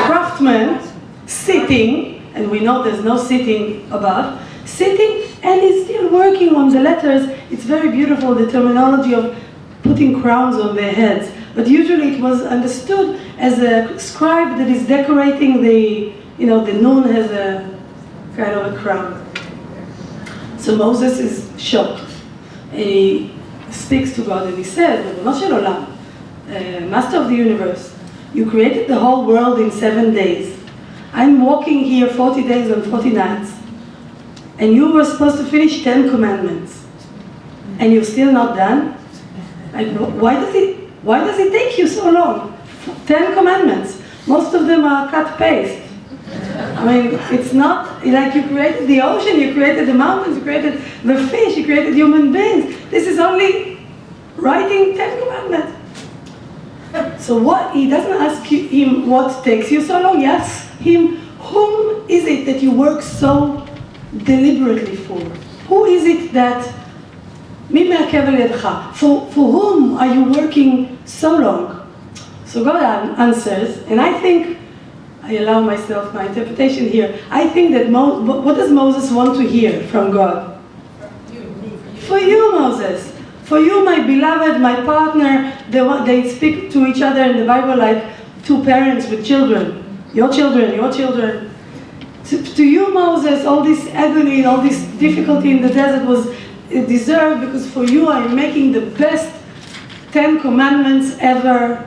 craftsman, sitting, and we know there's no sitting above, sitting, and he's still working on the letters. It's very beautiful, the terminology of putting crowns on their heads. But usually it was understood as a scribe that is decorating the noon has a kind of a crown. So Moses is shocked. He speaks to God and he says, Master of the universe, you created the whole world in 7 days. I'm walking here 40 days and 40 nights. And you were supposed to finish 10 commandments. And you're still not done? Like, why does it take you so long? 10 commandments. Most of them are cut paste. I mean, it's not like you created the ocean, you created the mountains, you created the fish, you created human beings. This is only writing 10 commandments. So what, he doesn't ask him what takes you so long, he asks him, whom is it that you work so deliberately for? Who is it that, for whom are you working so long? So God answers, and I think, I allow myself my interpretation here, I think that, what does Moses want to hear from God? For you, Moses. For you, my beloved, my partner. They speak to each other in the Bible like two parents with children. Your children, your children. To you, Moses, all this agony, all this difficulty in the desert was deserved, because for you I am making the best 10 commandments ever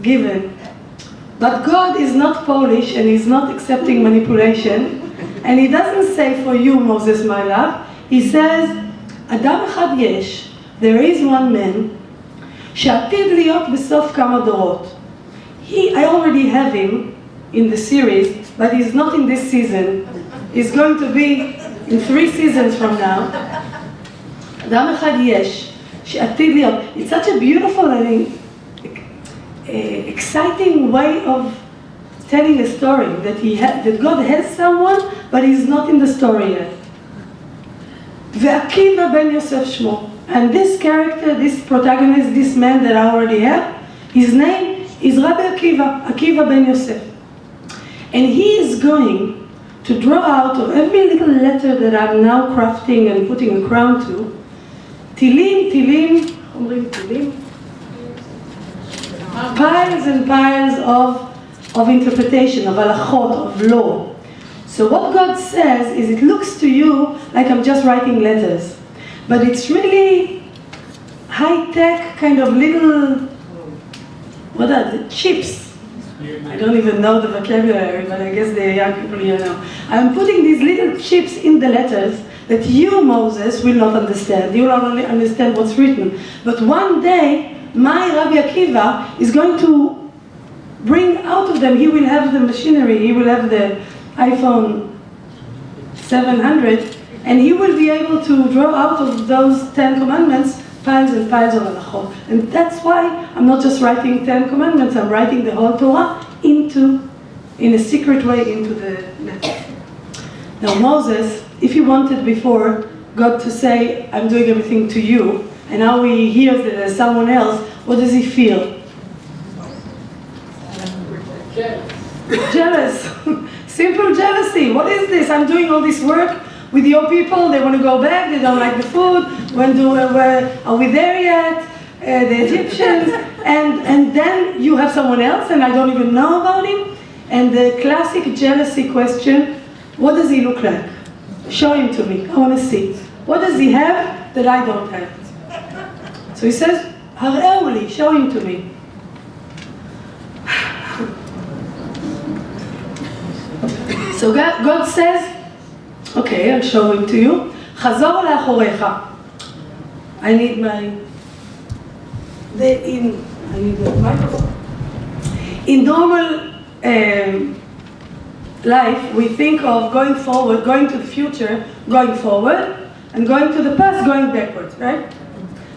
given. But God is not Polish and He's not accepting manipulation. And He doesn't say, for you, Moses, my love. He says, Adam echad yesh, there is one man, שעתיד להיות בסוף כמה דורות. I already have him in the series, but he's not in this season. He's going to be in 3 seasons from now. אדם אחד יש, שעתיד להיות. It's such a beautiful and exciting way of telling a story, that God has someone, but he's not in the story yet. ועקיבא בן יוסף שמו. And this character, this protagonist, this man that I already have, his name is Rabbi Akiva ben Yosef. And he is going to draw out of every little letter that I'm now crafting and putting a crown to, tilim, piles and piles of interpretation, of halachot, of law. So what God says is, it looks to you like I'm just writing letters. But it's really high-tech, kind of little, what are the chips? I don't even know the vocabulary, but I guess the young people here know. I'm putting these little chips in the letters that you, Moses, will not understand. You will only understand what's written. But one day, my Rabbi Akiva is going to bring out of them, he will have the machinery, he will have the iPhone 700, and he will be able to draw out of those 10 commandments piles and piles of halachot. And that's why I'm not just writing 10 commandments, I'm writing the whole Torah in a secret way into the letter. Now Moses, if he wanted before God to say, I'm doing everything to you, and now he hears that there's someone else, what does he feel? Jealous. Simple jealousy. What is this? I'm doing all this work with your people, they want to go back, they don't like the food, are we there yet? The Egyptians, and then you have someone else and I don't even know about him. And the classic jealousy question, what does he look like? Show him to me, I want to see. What does he have that I don't have? So he says, הראהו לי, show him to me. So God says, okay, I'll show him to you. חזור לאחוריך. I need the microphone. In normal life, we think of going forward, going to the future, going forward, and going to the past, going backwards, right?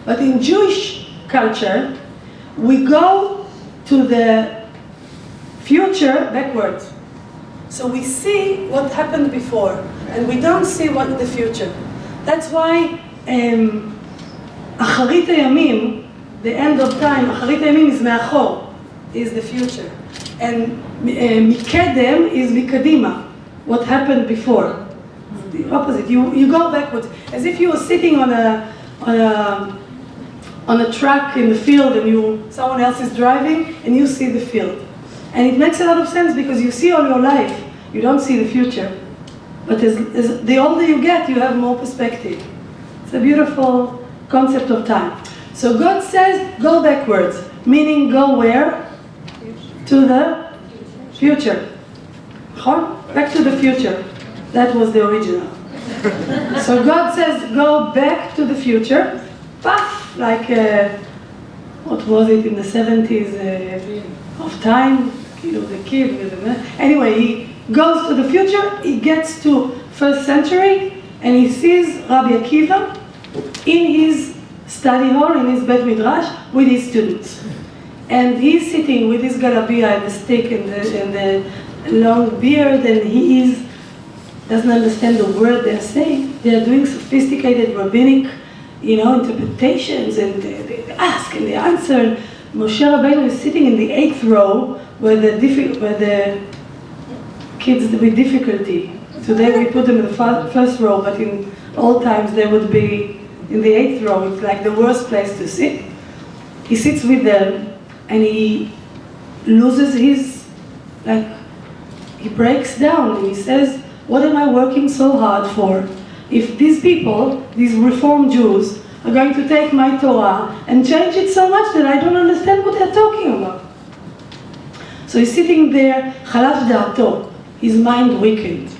But in Jewish culture, we go to the future backwards. So we see what happened before, and we don't see what the future. That's why אחרית הימים, the end of time, אחרית הימים is מאחור, is the future. And מקדם is מקדימה, what happened before. The opposite, you go backwards. As if you were sitting on a truck in the field and someone else is driving and you see the field. And it makes a lot of sense because you see all your life, you don't see the future. But as the older you get, you have more perspective. It's a beautiful concept of time. So God says, go backwards, meaning go where? To the future. Back to the future. That was the original. So God says, go back to the future, puff, like what was it, in the 70s of time, the kid with the man. Anyway, he goes to the future, he gets to 1st century, and he sees Rabbi Akiva in his study hall, in his Bet Midrash, with his students. And he's sitting with his galabia and the stick and the long beard, and he doesn't understand the word they're saying. They're doing sophisticated rabbinic, interpretations, and they ask and they answer. And Moshe Rabbeinu is sitting in the 8th row, where the kids with difficulty. Today we put them in the first row, but in old times they would be in the 8th row. It's like the worst place to sit. He sits with them, and he loses he breaks down, and he says, what am I working so hard for? If these people, these Reform Jews, are going to take my Torah and change it so much that I don't understand what they're talking about. So he's sitting there, chalash da'ato, his mind weakened.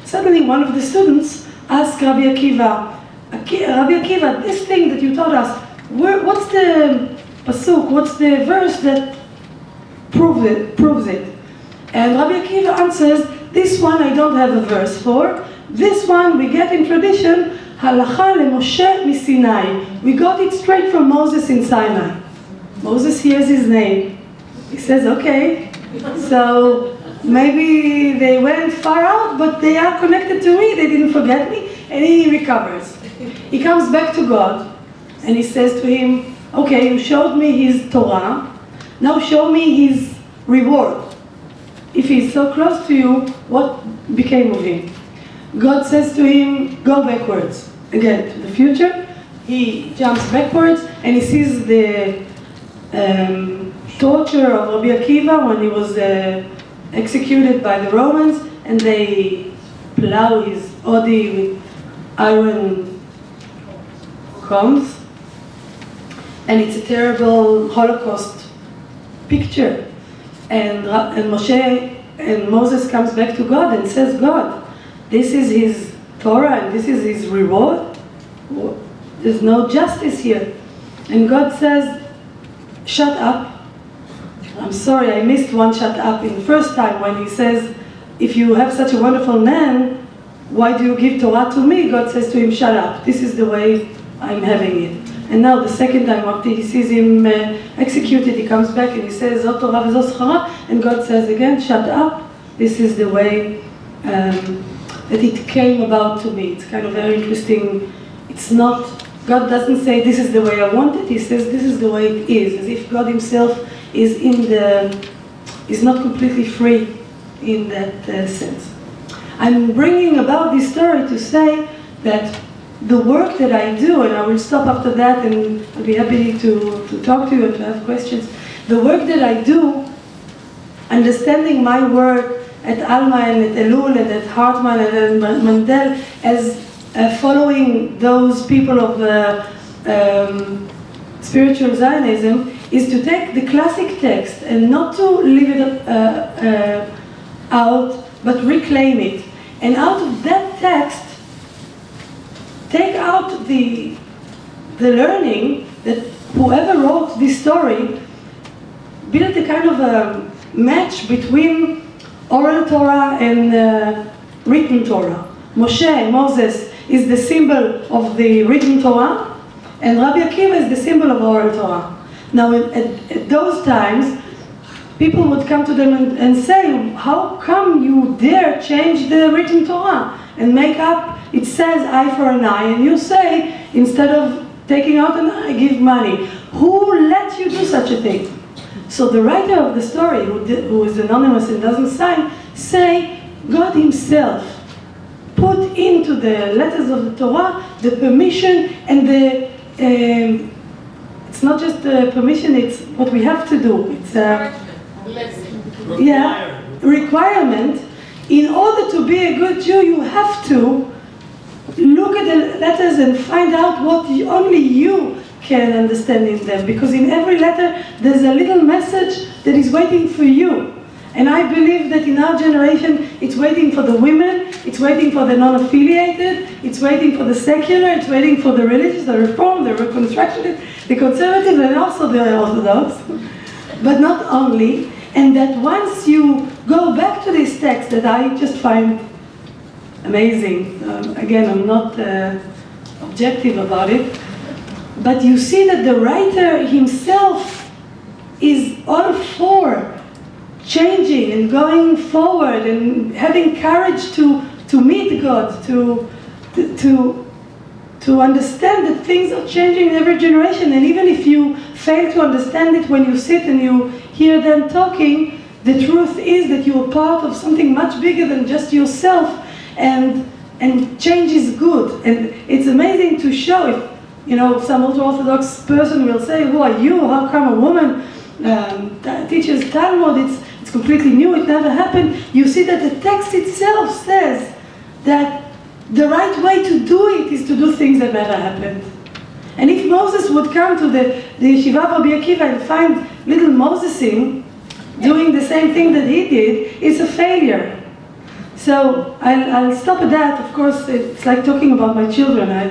Suddenly one of the students asked Rabbi Akiva, Rabbi Akiva, this thing that you taught us, what's the pasuk, what's the verse that proves it? And Rabbi Akiva answers, this one I don't have a verse for. This one we get in tradition, halacha leMoshe miSinai. We got it straight from Moses in Sinai. Moses hears his name. He says, okay, so maybe they went far out, but they are connected to me, they didn't forget me, and he recovers. He comes back to God, and he says to him, okay, you showed me his Torah, now show me his reward. If he's so close to you, what became of him? God says to him, go backwards. Again, to the future. He jumps backwards, and he sees the torture of Rabbi Akiva when he was executed by the Romans, and they plow his body with iron combs. And it's a terrible Holocaust picture. And Moshe and Moses comes back to God and says, God, this is his Torah and this is his reward. There's no justice here. And God says, shut up. I'm sorry, I missed one shut up in the first time when he says, if you have such a wonderful man, why do you give Torah to me? God says to him, shut up. This is the way I'm having it. And now the second time after he sees him executed, he comes back and he says, Zot Torah v'zot schara, and God says again, shut up. This is the way that it came about to me. It's kind of very interesting. It's not, God doesn't say this is the way I want it, he says this is the way it is, as if God himself is not completely free in that sense. I'm bringing about this story to say that the work that I do, and I will stop after that and I'll be happy to talk to you and to have questions. The work that I do, understanding my work at Alma and at Elul and at Hartman and at Mandel as following those people of spiritual Zionism, is to take the classic text and not to leave it out, but reclaim it. And out of that text, take out the learning that whoever wrote this story built a kind of a match between oral Torah and written Torah. Moses, is the symbol of the written Torah, and Rabbi Akiva is the symbol of oral Torah. Now, at those times, people would come to them and say, how come you dare change the written Torah and make up, it says eye for an eye, and you say, instead of taking out an eye, give money. Who let you do such a thing? So the writer of the story, who is anonymous and doesn't sign, say, God himself put into the letters of the Torah the permission and the, it's not just the permission, it's what we have to do. It's a requirement. In order to be a good Jew, you have to look at the letters and find out what only you can understand in them. Because in every letter, there's a little message that is waiting for you. And I believe that in our generation, it's waiting for the women, it's waiting for the non-affiliated, it's waiting for the secular, it's waiting for the religious, the Reform, the Reconstructionist, the Conservative, and also the Orthodox. But not only, and that once you go back to this text that I just find amazing, again, I'm not objective about it, but you see that the writer himself is all for changing and going forward and having courage to meet God, to understand that things are changing in every generation. And even if you fail to understand it when you sit and you hear them talking, the truth is that you are part of something much bigger than just yourself, and change is good. And it's amazing to show if, you know, some ultra-Orthodox person will say, who are you? How come a woman teaches Talmud? It's completely new, it never happened. You see that the text itself says that the right way to do it is to do things that never happened. And if Moses would come to the Yeshiva of Rabbi Akiva and find little Mosesing doing the same thing that he did, it's a failure. So I'll stop at that. Of course, it's like talking about my children. I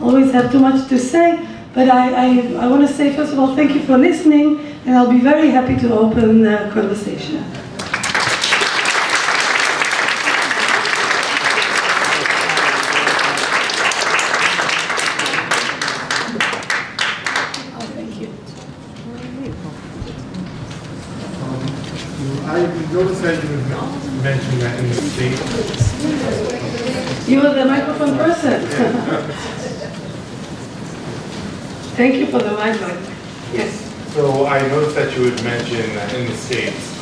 always have too much to say, but I want to say, first of all, thank you for listening, and I'll be very happy to open the conversation. I noticed that you mentioned that in the States. You are the microphone person. Thank you for the mic. Yes. So I noticed that you had mentioned that in the States,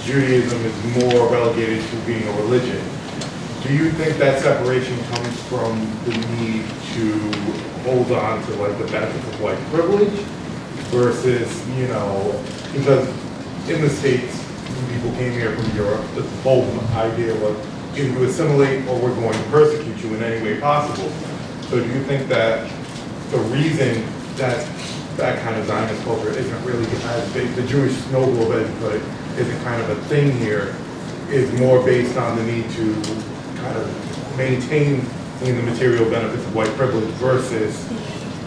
Judaism is more relegated to being a religion. Do you think that separation comes from the need to hold on to like the benefits of white privilege versus, you know, because in the States, when people came here from Europe, the whole idea was either you assimilate or we're going to persecute you in any way possible. So do you think that the reason that that kind of Zionist culture isn't really as big, the Jewish snowball, as you put it, isn't kind of a thing here, is more based on the need to kind of maintain the material benefits of white privilege versus,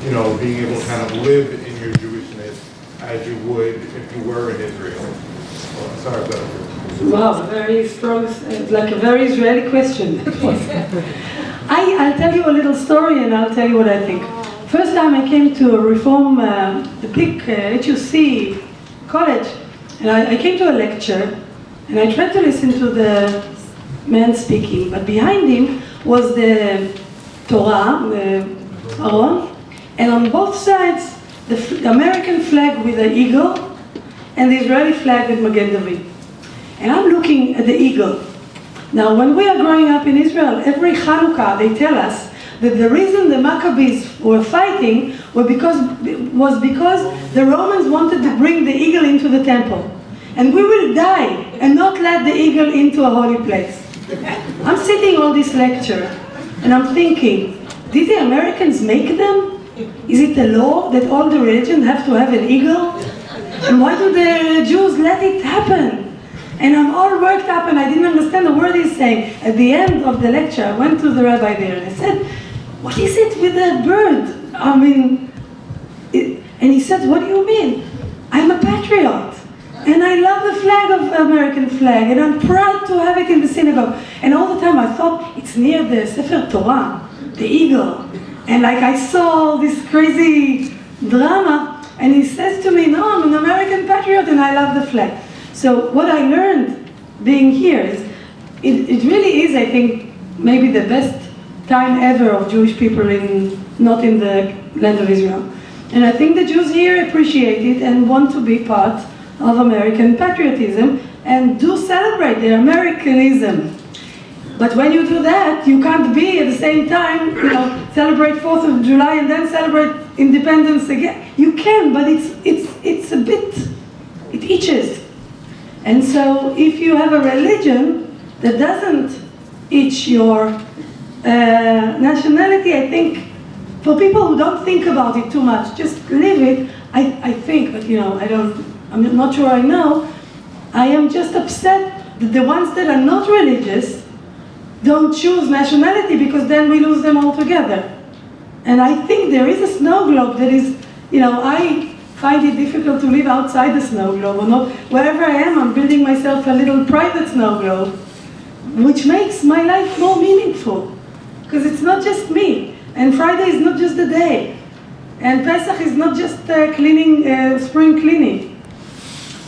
you know, being able to kind of live in your Jewishness as you would if you were in Israel? Well, sorry about that. Wow, very strong, like a very Israeli question. I'll tell you a little story and I'll tell you what I think. First time I came to Reform, the big HUC college, and I came to a lecture, and I tried to listen to the man speaking, but behind him was the Torah, the Aron, and on both sides, the American flag with the eagle, and the Israeli flag with Magen David. And I'm looking at the eagle. Now, when we are growing up in Israel, every Hanukkah, they tell us that the reason the Maccabees were fighting was because the Romans wanted to bring the eagle into the temple. And we will die and not let the eagle into a holy place. I'm sitting on this lecture and I'm thinking, did the Americans make them? Is it a law that all the religions have to have an eagle? And why do the Jews let it happen? And I'm all worked up and I didn't understand the word he's saying. At the end of the lecture, I went to the rabbi there and I said, what is it with that bird? I mean, and he said, what do you mean? I'm a patriot. And I love the flag of American flag. And I'm proud to have it in the synagogue. And all the time I thought, it's near the Sefer Torah, the eagle. And like I saw this crazy drama. And he says to me, no, I'm an American patriot and I love the flag. So what I learned being here is, it really is, I think, maybe the best time ever of Jewish people not in the land of Israel. And I think the Jews here appreciate it and want to be part of American patriotism and do celebrate their Americanism. But when you do that, you can't be at the same time, you know, celebrate 4th of July and then celebrate independence again. You can, but it's a bit, it itches. And so if you have a religion that doesn't itch your nationality, I think, for people who don't think about it too much, just live it, I think, but you know, I'm not sure I know, I am just upset that the ones that are not religious don't choose nationality because then we lose them altogether. And I think there is a snow globe that is, I find it difficult to live outside the snow globe or not. Wherever I am, I'm building myself a little private snow globe, which makes my life more meaningful. Because it's not just me. And Friday is not just the day. And Pesach is not just cleaning, spring cleaning.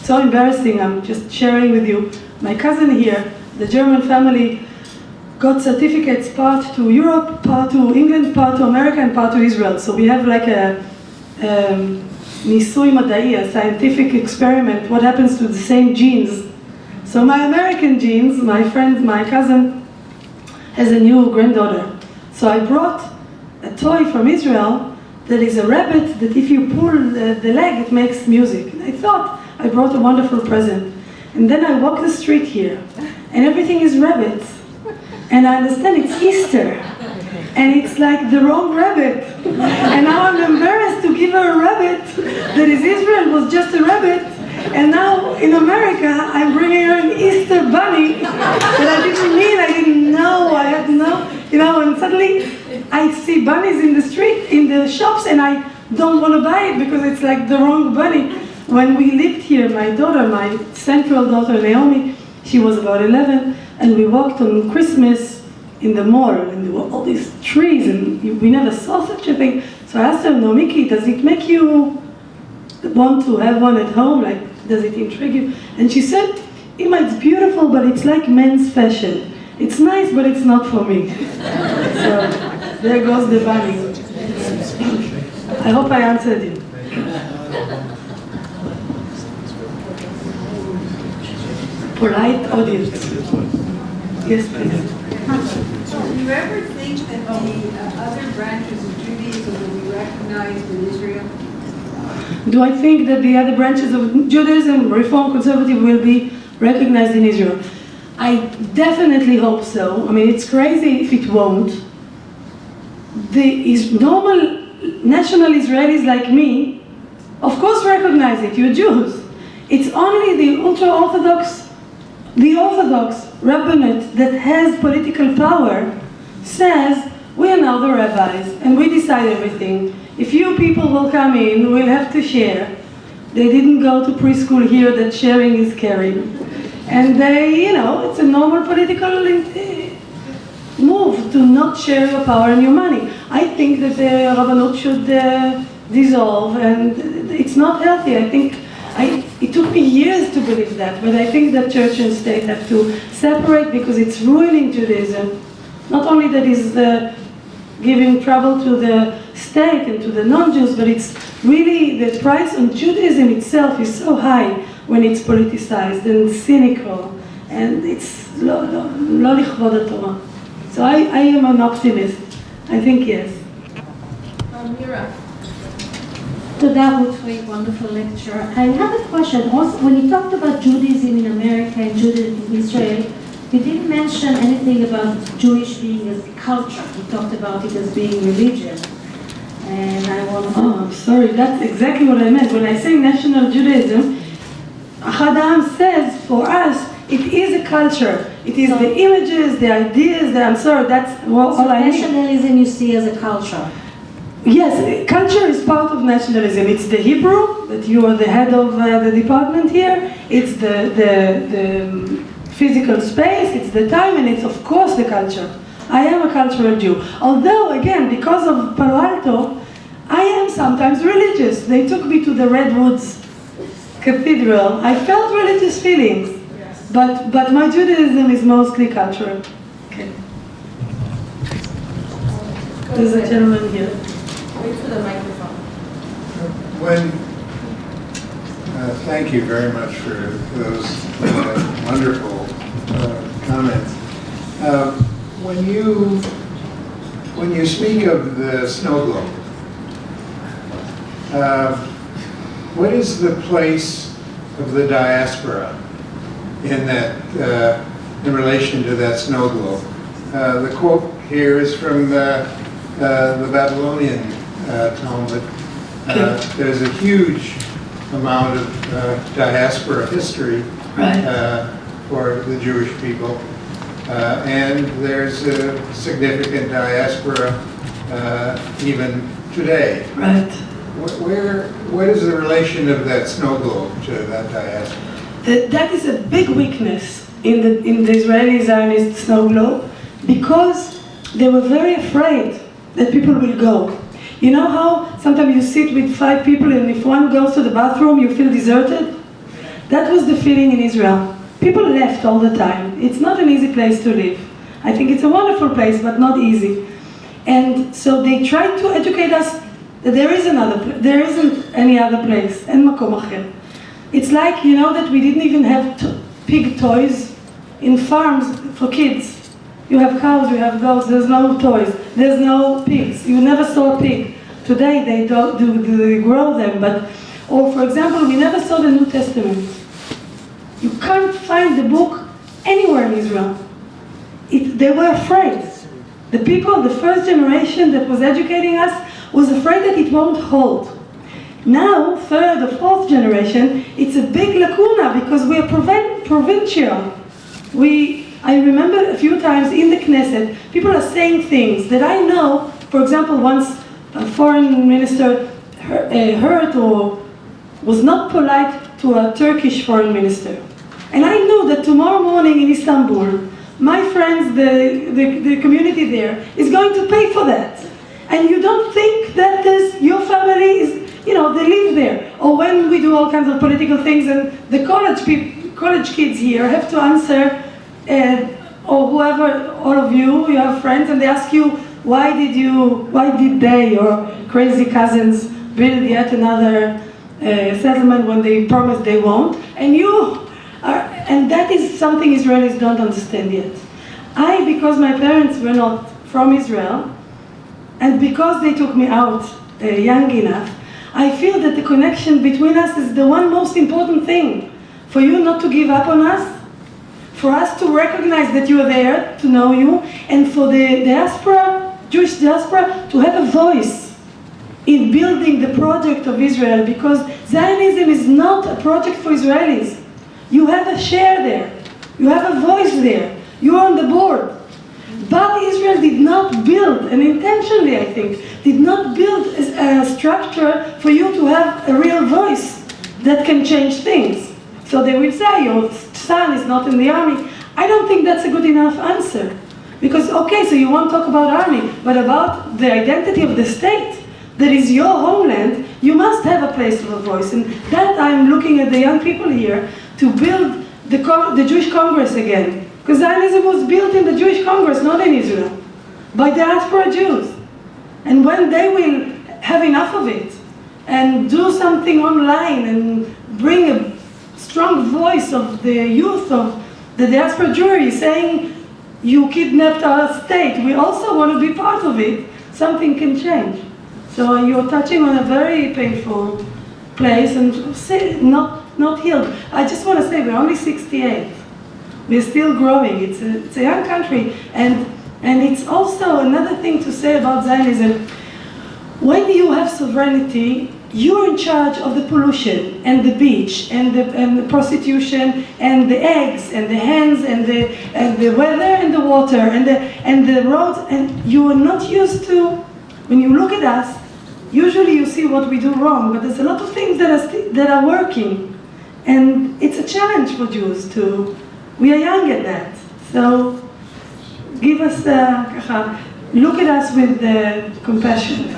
So embarrassing, I'm just sharing with you. My cousin here, the German family, got certificates part to Europe, part to England, part to America, and part to Israel. So we have like a nisui madai, a scientific experiment, what happens to the same genes. So my American genes, my cousin, has a new granddaughter. So I brought a toy from Israel that is a rabbit that if you pull the leg, it makes music. And I thought I brought a wonderful present. And then I walk the street here, and everything is rabbits. And I understand it's Easter, and it's like the wrong rabbit. And now I'm embarrassed to give her a rabbit that is Israel, was just a rabbit. And now in America, I'm bringing her an Easter bunny that I didn't know, I had no, and suddenly I see bunnies in the street, in the shops, and I don't want to buy it because it's like the wrong bunny. When we lived here, my daughter, my central daughter, Naomi, she was about 11, and we walked on Christmas in the mall, and there were all these trees, and we never saw such a thing. So I asked her, no, Miki, does it make you want to have one at home? Like, does it intrigue you? And she said, Ima, it's beautiful, but it's like men's fashion. It's nice, but it's not for me. So there goes the bunny. I hope I answered you. Polite audience. Yes, please. Do you ever think that the other branches of Judaism will be recognized in Israel? Do I think that the other branches of Judaism, Reform, Conservative, will be recognized in Israel? I definitely hope so. I mean, it's crazy if it won't. The normal national Israelis like me, of course recognize it, you're Jews. It's only the ultra-Orthodox, the Orthodox rabbinate that has political power says, we are now the rabbis and we decide everything. If you people will come in, we'll have to share. They didn't go to preschool here that sharing is caring. And they, it's a normal political move to not share your power and your money. I think that the Rabbanut should dissolve, and it's not healthy. I think it took me years to believe that, but I think that church and state have to separate because it's ruining Judaism. Not only that is giving trouble to the state and to the non-Jews, but it's really the price on Judaism itself is so high when it's politicized and cynical, and it's lo lichvod HaTorah. So I am an optimist. I think yes. Mira. Toda, Ruth, for a wonderful lecture. I have a question. Also, when you talked about Judaism in America and Judaism in Israel, you didn't mention anything about Jewish being as a culture. You talked about it as being religion. And I want to... Oh, I'm sorry. That's exactly what I meant. When I say national Judaism, Hadam says, for us, it is a culture. It is the images, the ideas, I'm sorry, that's all I mean. Nationalism you see as a culture. Yes, culture is part of nationalism. It's the Hebrew, that you are the head of the department here. It's the physical space, it's the time, and it's of course the culture. I am a cultural Jew. Although, again, because of Palo Alto, I am sometimes religious. They took me to the Redwoods Cathedral. I felt religious feelings. But my Judaism is mostly cultural. Okay. There's a gentleman here. Wait for the microphone. Thank you very much for those wonderful comments. When you speak of the snow globe, what is the place of the diaspora in that, in relation to that snow globe? The quote here is from the Babylonian Talmud. There's a huge amount of diaspora history for the Jewish people. and there's a significant diaspora even today. Right. What is the relation of that snow globe to that diaspora? That is a big weakness in the Israeli Zionist snow globe, because they were very afraid that people will go. You know how sometimes you sit with 5 people and if one goes to the bathroom you feel deserted? That was the feeling in Israel. People left all the time. It's not an easy place to live. I think it's a wonderful place, but not easy. And so they tried to educate us that there isn't any other place, en makom acher. It's like, you know, that we didn't even have pig toys in farms for kids. You have cows, you have goats, there's no toys, there's no pigs. You never saw a pig. Today they they grow them, but, or for example, we never saw the New Testament. You can't find the book anywhere in Israel. They were afraid. The people, the first generation that was educating us, was afraid that it won't hold. Now, 3rd or 4th generation, it's a big lacuna because we are provincial. I remember a few times in the Knesset, people are saying things that I know. For example, once a foreign minister hurt or was not polite to a Turkish foreign minister. And I know that tomorrow morning in Istanbul, my friends, the community there, is going to pay for that. And you don't think that your family is, you know, they live there. Or when we do all kinds of political things and the college kids here have to answer, or whoever, all of you have friends, and they ask you, why did they, or crazy cousins, build yet another settlement when they promised they won't? And that is something Israelis don't understand yet. Because my parents were not from Israel, and because they took me out young enough, I feel that the connection between us is the one most important thing. For you not to give up on us, for us to recognize that you are there, to know you, and for the diaspora, Jewish diaspora, to have a voice in building the project of Israel, because Zionism is not a project for Israelis. You have a share there. You have a voice there. You are on the board. But Israel did not build, and intentionally I think, did not build a structure for you to have a real voice that can change things. So they will say, your son is not in the army. I don't think that's a good enough answer. Because, okay, so you won't talk about army, but about the identity of the state, that is your homeland, you must have a place of a voice. And that I'm looking at the young people here to build the Jewish Congress again. Because Zionism was built in the Jewish Congress, not in Israel, by diaspora Jews. And when they will have enough of it and do something online and bring a strong voice of the youth of the diaspora Jewry saying, you kidnapped our state, we also want to be part of it, something can change. So you're touching on a very painful place and not healed. I just want to say we're only 68. We're still growing. It's a young country. And it's also another thing to say about Zionism. When you have sovereignty, you're in charge of the pollution and the beach and the prostitution and the eggs and the hens and the weather and the water and the roads. And you are not used to, when you look at us, usually you see what we do wrong, but there's a lot of things that are working. And it's a challenge for Jews to, we are young at that. So give us, look at us with compassion.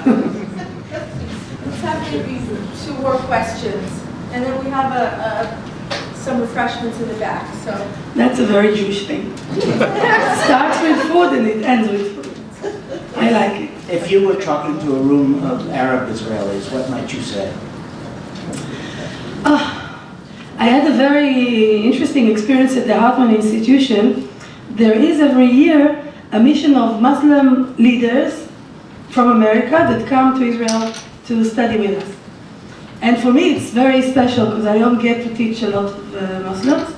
Let's have maybe 2 more questions, and then we have some refreshments in the back. So That's a very Jewish thing. Starts with food and it ends with food. I like it. If you were talking to a room of Arab Israelis, what might you say? I had a very interesting experience at the Hartman Institution. There is every year a mission of Muslim leaders from America that come to Israel to study with us. And for me it's very special because I don't get to teach a lot of Muslims.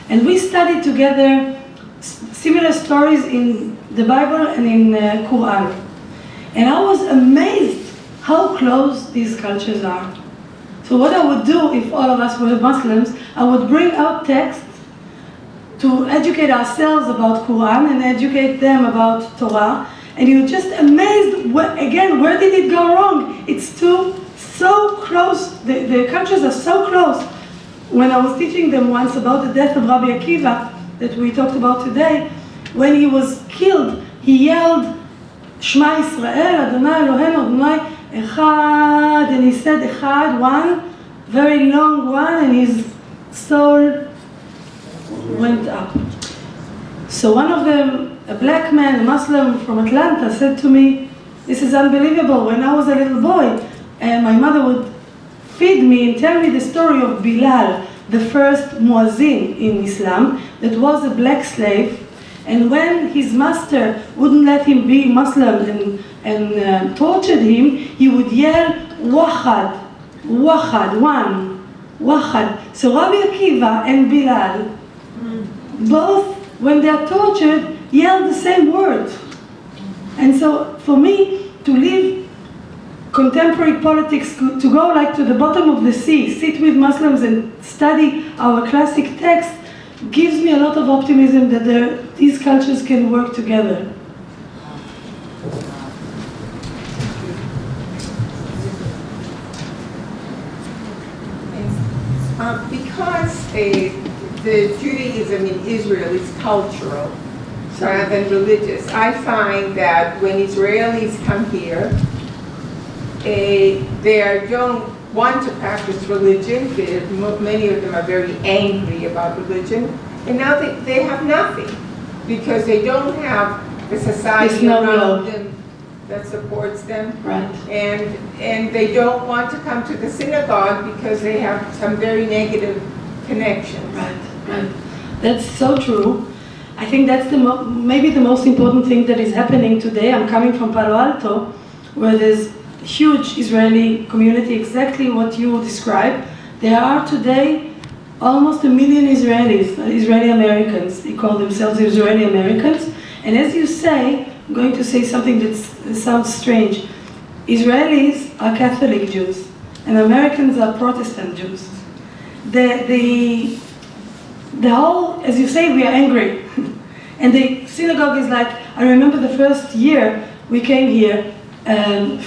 And we studied together similar stories in the Bible and in Quran. And I was amazed how close these cultures are. So what I would do if all of us were Muslims, I would bring out texts to educate ourselves about Quran and educate them about Torah. And you're just amazed, again, where did it go wrong? It's so close, the cultures are so close. When I was teaching them once about the death of Rabbi Akiva, that we talked about today, when he was killed, he yelled, Shema Yisrael, Adonai Eloheinu, Adonai Echad, and he said Echad, one, very long one, and his soul went up. So one of them, a black man, a Muslim from Atlanta, said to me, this is unbelievable. When I was a little boy, my mother would feed me and tell me the story of Bilal, the first muazzin in Islam, that was a black slave. And when his master wouldn't let him be Muslim and tortured him, he would yell, Wahad, Wahad, one, Wahad. So Rabbi Akiva and Bilal, both, when they are tortured, yell the same word. And so for me, to leave contemporary politics, to go like to the bottom of the sea, sit with Muslims and study our classic texts, gives me a lot of optimism that these cultures can work together. Because the Judaism in Israel is cultural rather than religious, I find that when Israelis come here, they don't want to practice religion. Many of them are very angry about religion, and now they have nothing because they don't have the society around them that supports them. Right. And they don't want to come to the synagogue because they have some very negative connections. Right, right. That's so true. I think that's maybe the most important thing that is happening today. I'm coming from Palo Alto, where there's a huge Israeli community, exactly what you described. There are today almost 1 million Israelis, Israeli Americans. They call themselves Israeli Americans. And as you say, I'm going to say something that sounds strange. Israelis are Catholic Jews, and Americans are Protestant Jews. The whole, as you say, we are angry. And the synagogue is like, I remember the first year we came here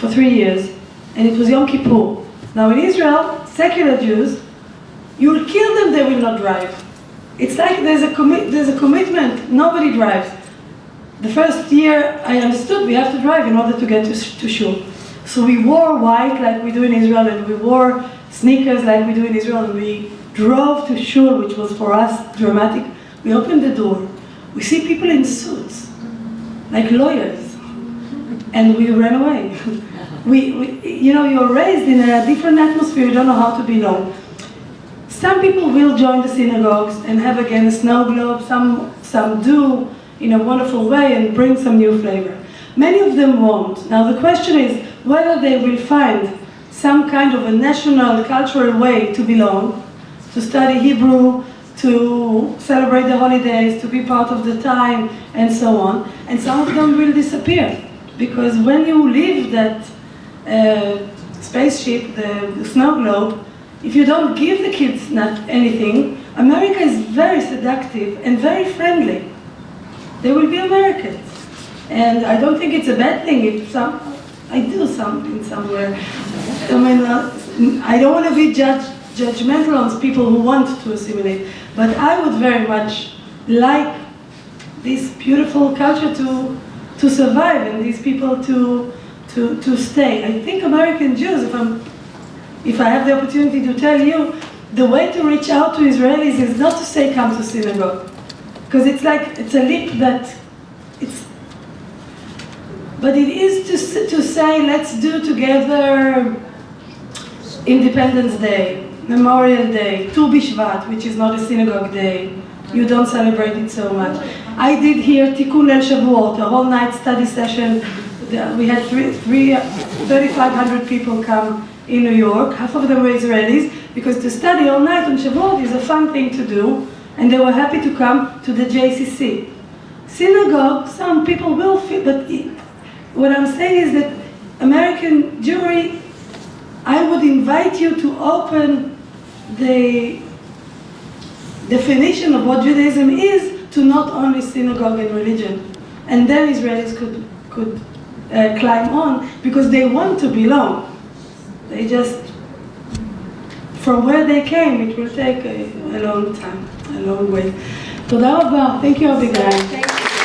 for 3 years, and it was Yom Kippur. Now in Israel, secular Jews, you will kill them, they will not drive. It's like there's a commitment, nobody drives. The first year I understood we have to drive in order to get to shul. So we wore white like we do in Israel, and we wore sneakers like we do in Israel, and we drove to shul, which was for us dramatic. We opened the door. We see people in suits, like lawyers, and we ran away. You're raised in a different atmosphere, you don't know how to belong. Some people will join the synagogues and have again a snow globe, some do in a wonderful way and bring some new flavor. Many of them won't. Now the question is whether they will find some kind of a national cultural way to belong, to study Hebrew, to celebrate the holidays, to be part of the time, and so on. And some of them will disappear, because when you leave that spaceship, the snow globe, if you don't give the kids not anything, America is very seductive and very friendly. They will be Americans. And I don't think it's a bad thing if I do something somewhere. I mean, I don't want to be judgmental on people who want to assimilate, but I would very much like this beautiful culture to survive and these people to stay. I think American Jews, if I have the opportunity to tell you, the way to reach out to Israelis is not to say come to synagogue, because it's a leap that but it is to say let's do together Independence Day, Memorial Day, Tu B'Shvat, which is not a synagogue day. You don't celebrate it so much. I did here Tikkun Leil Shavuot, a whole night study session. We had 3,500 people come in New York. Half of them were Israelis, because to study all night on Shavuot is a fun thing to do, and they were happy to come to the JCC. Synagogue, some people will feel, but what I'm saying is that American Jewry, I would invite you to open the definition of what Judaism is to not only synagogue and religion. And then Israelis could climb on because they want to belong. They just, from where they came, it will take a long time, a long way. תודה רבה. Thank you, אביגיל. Thank you.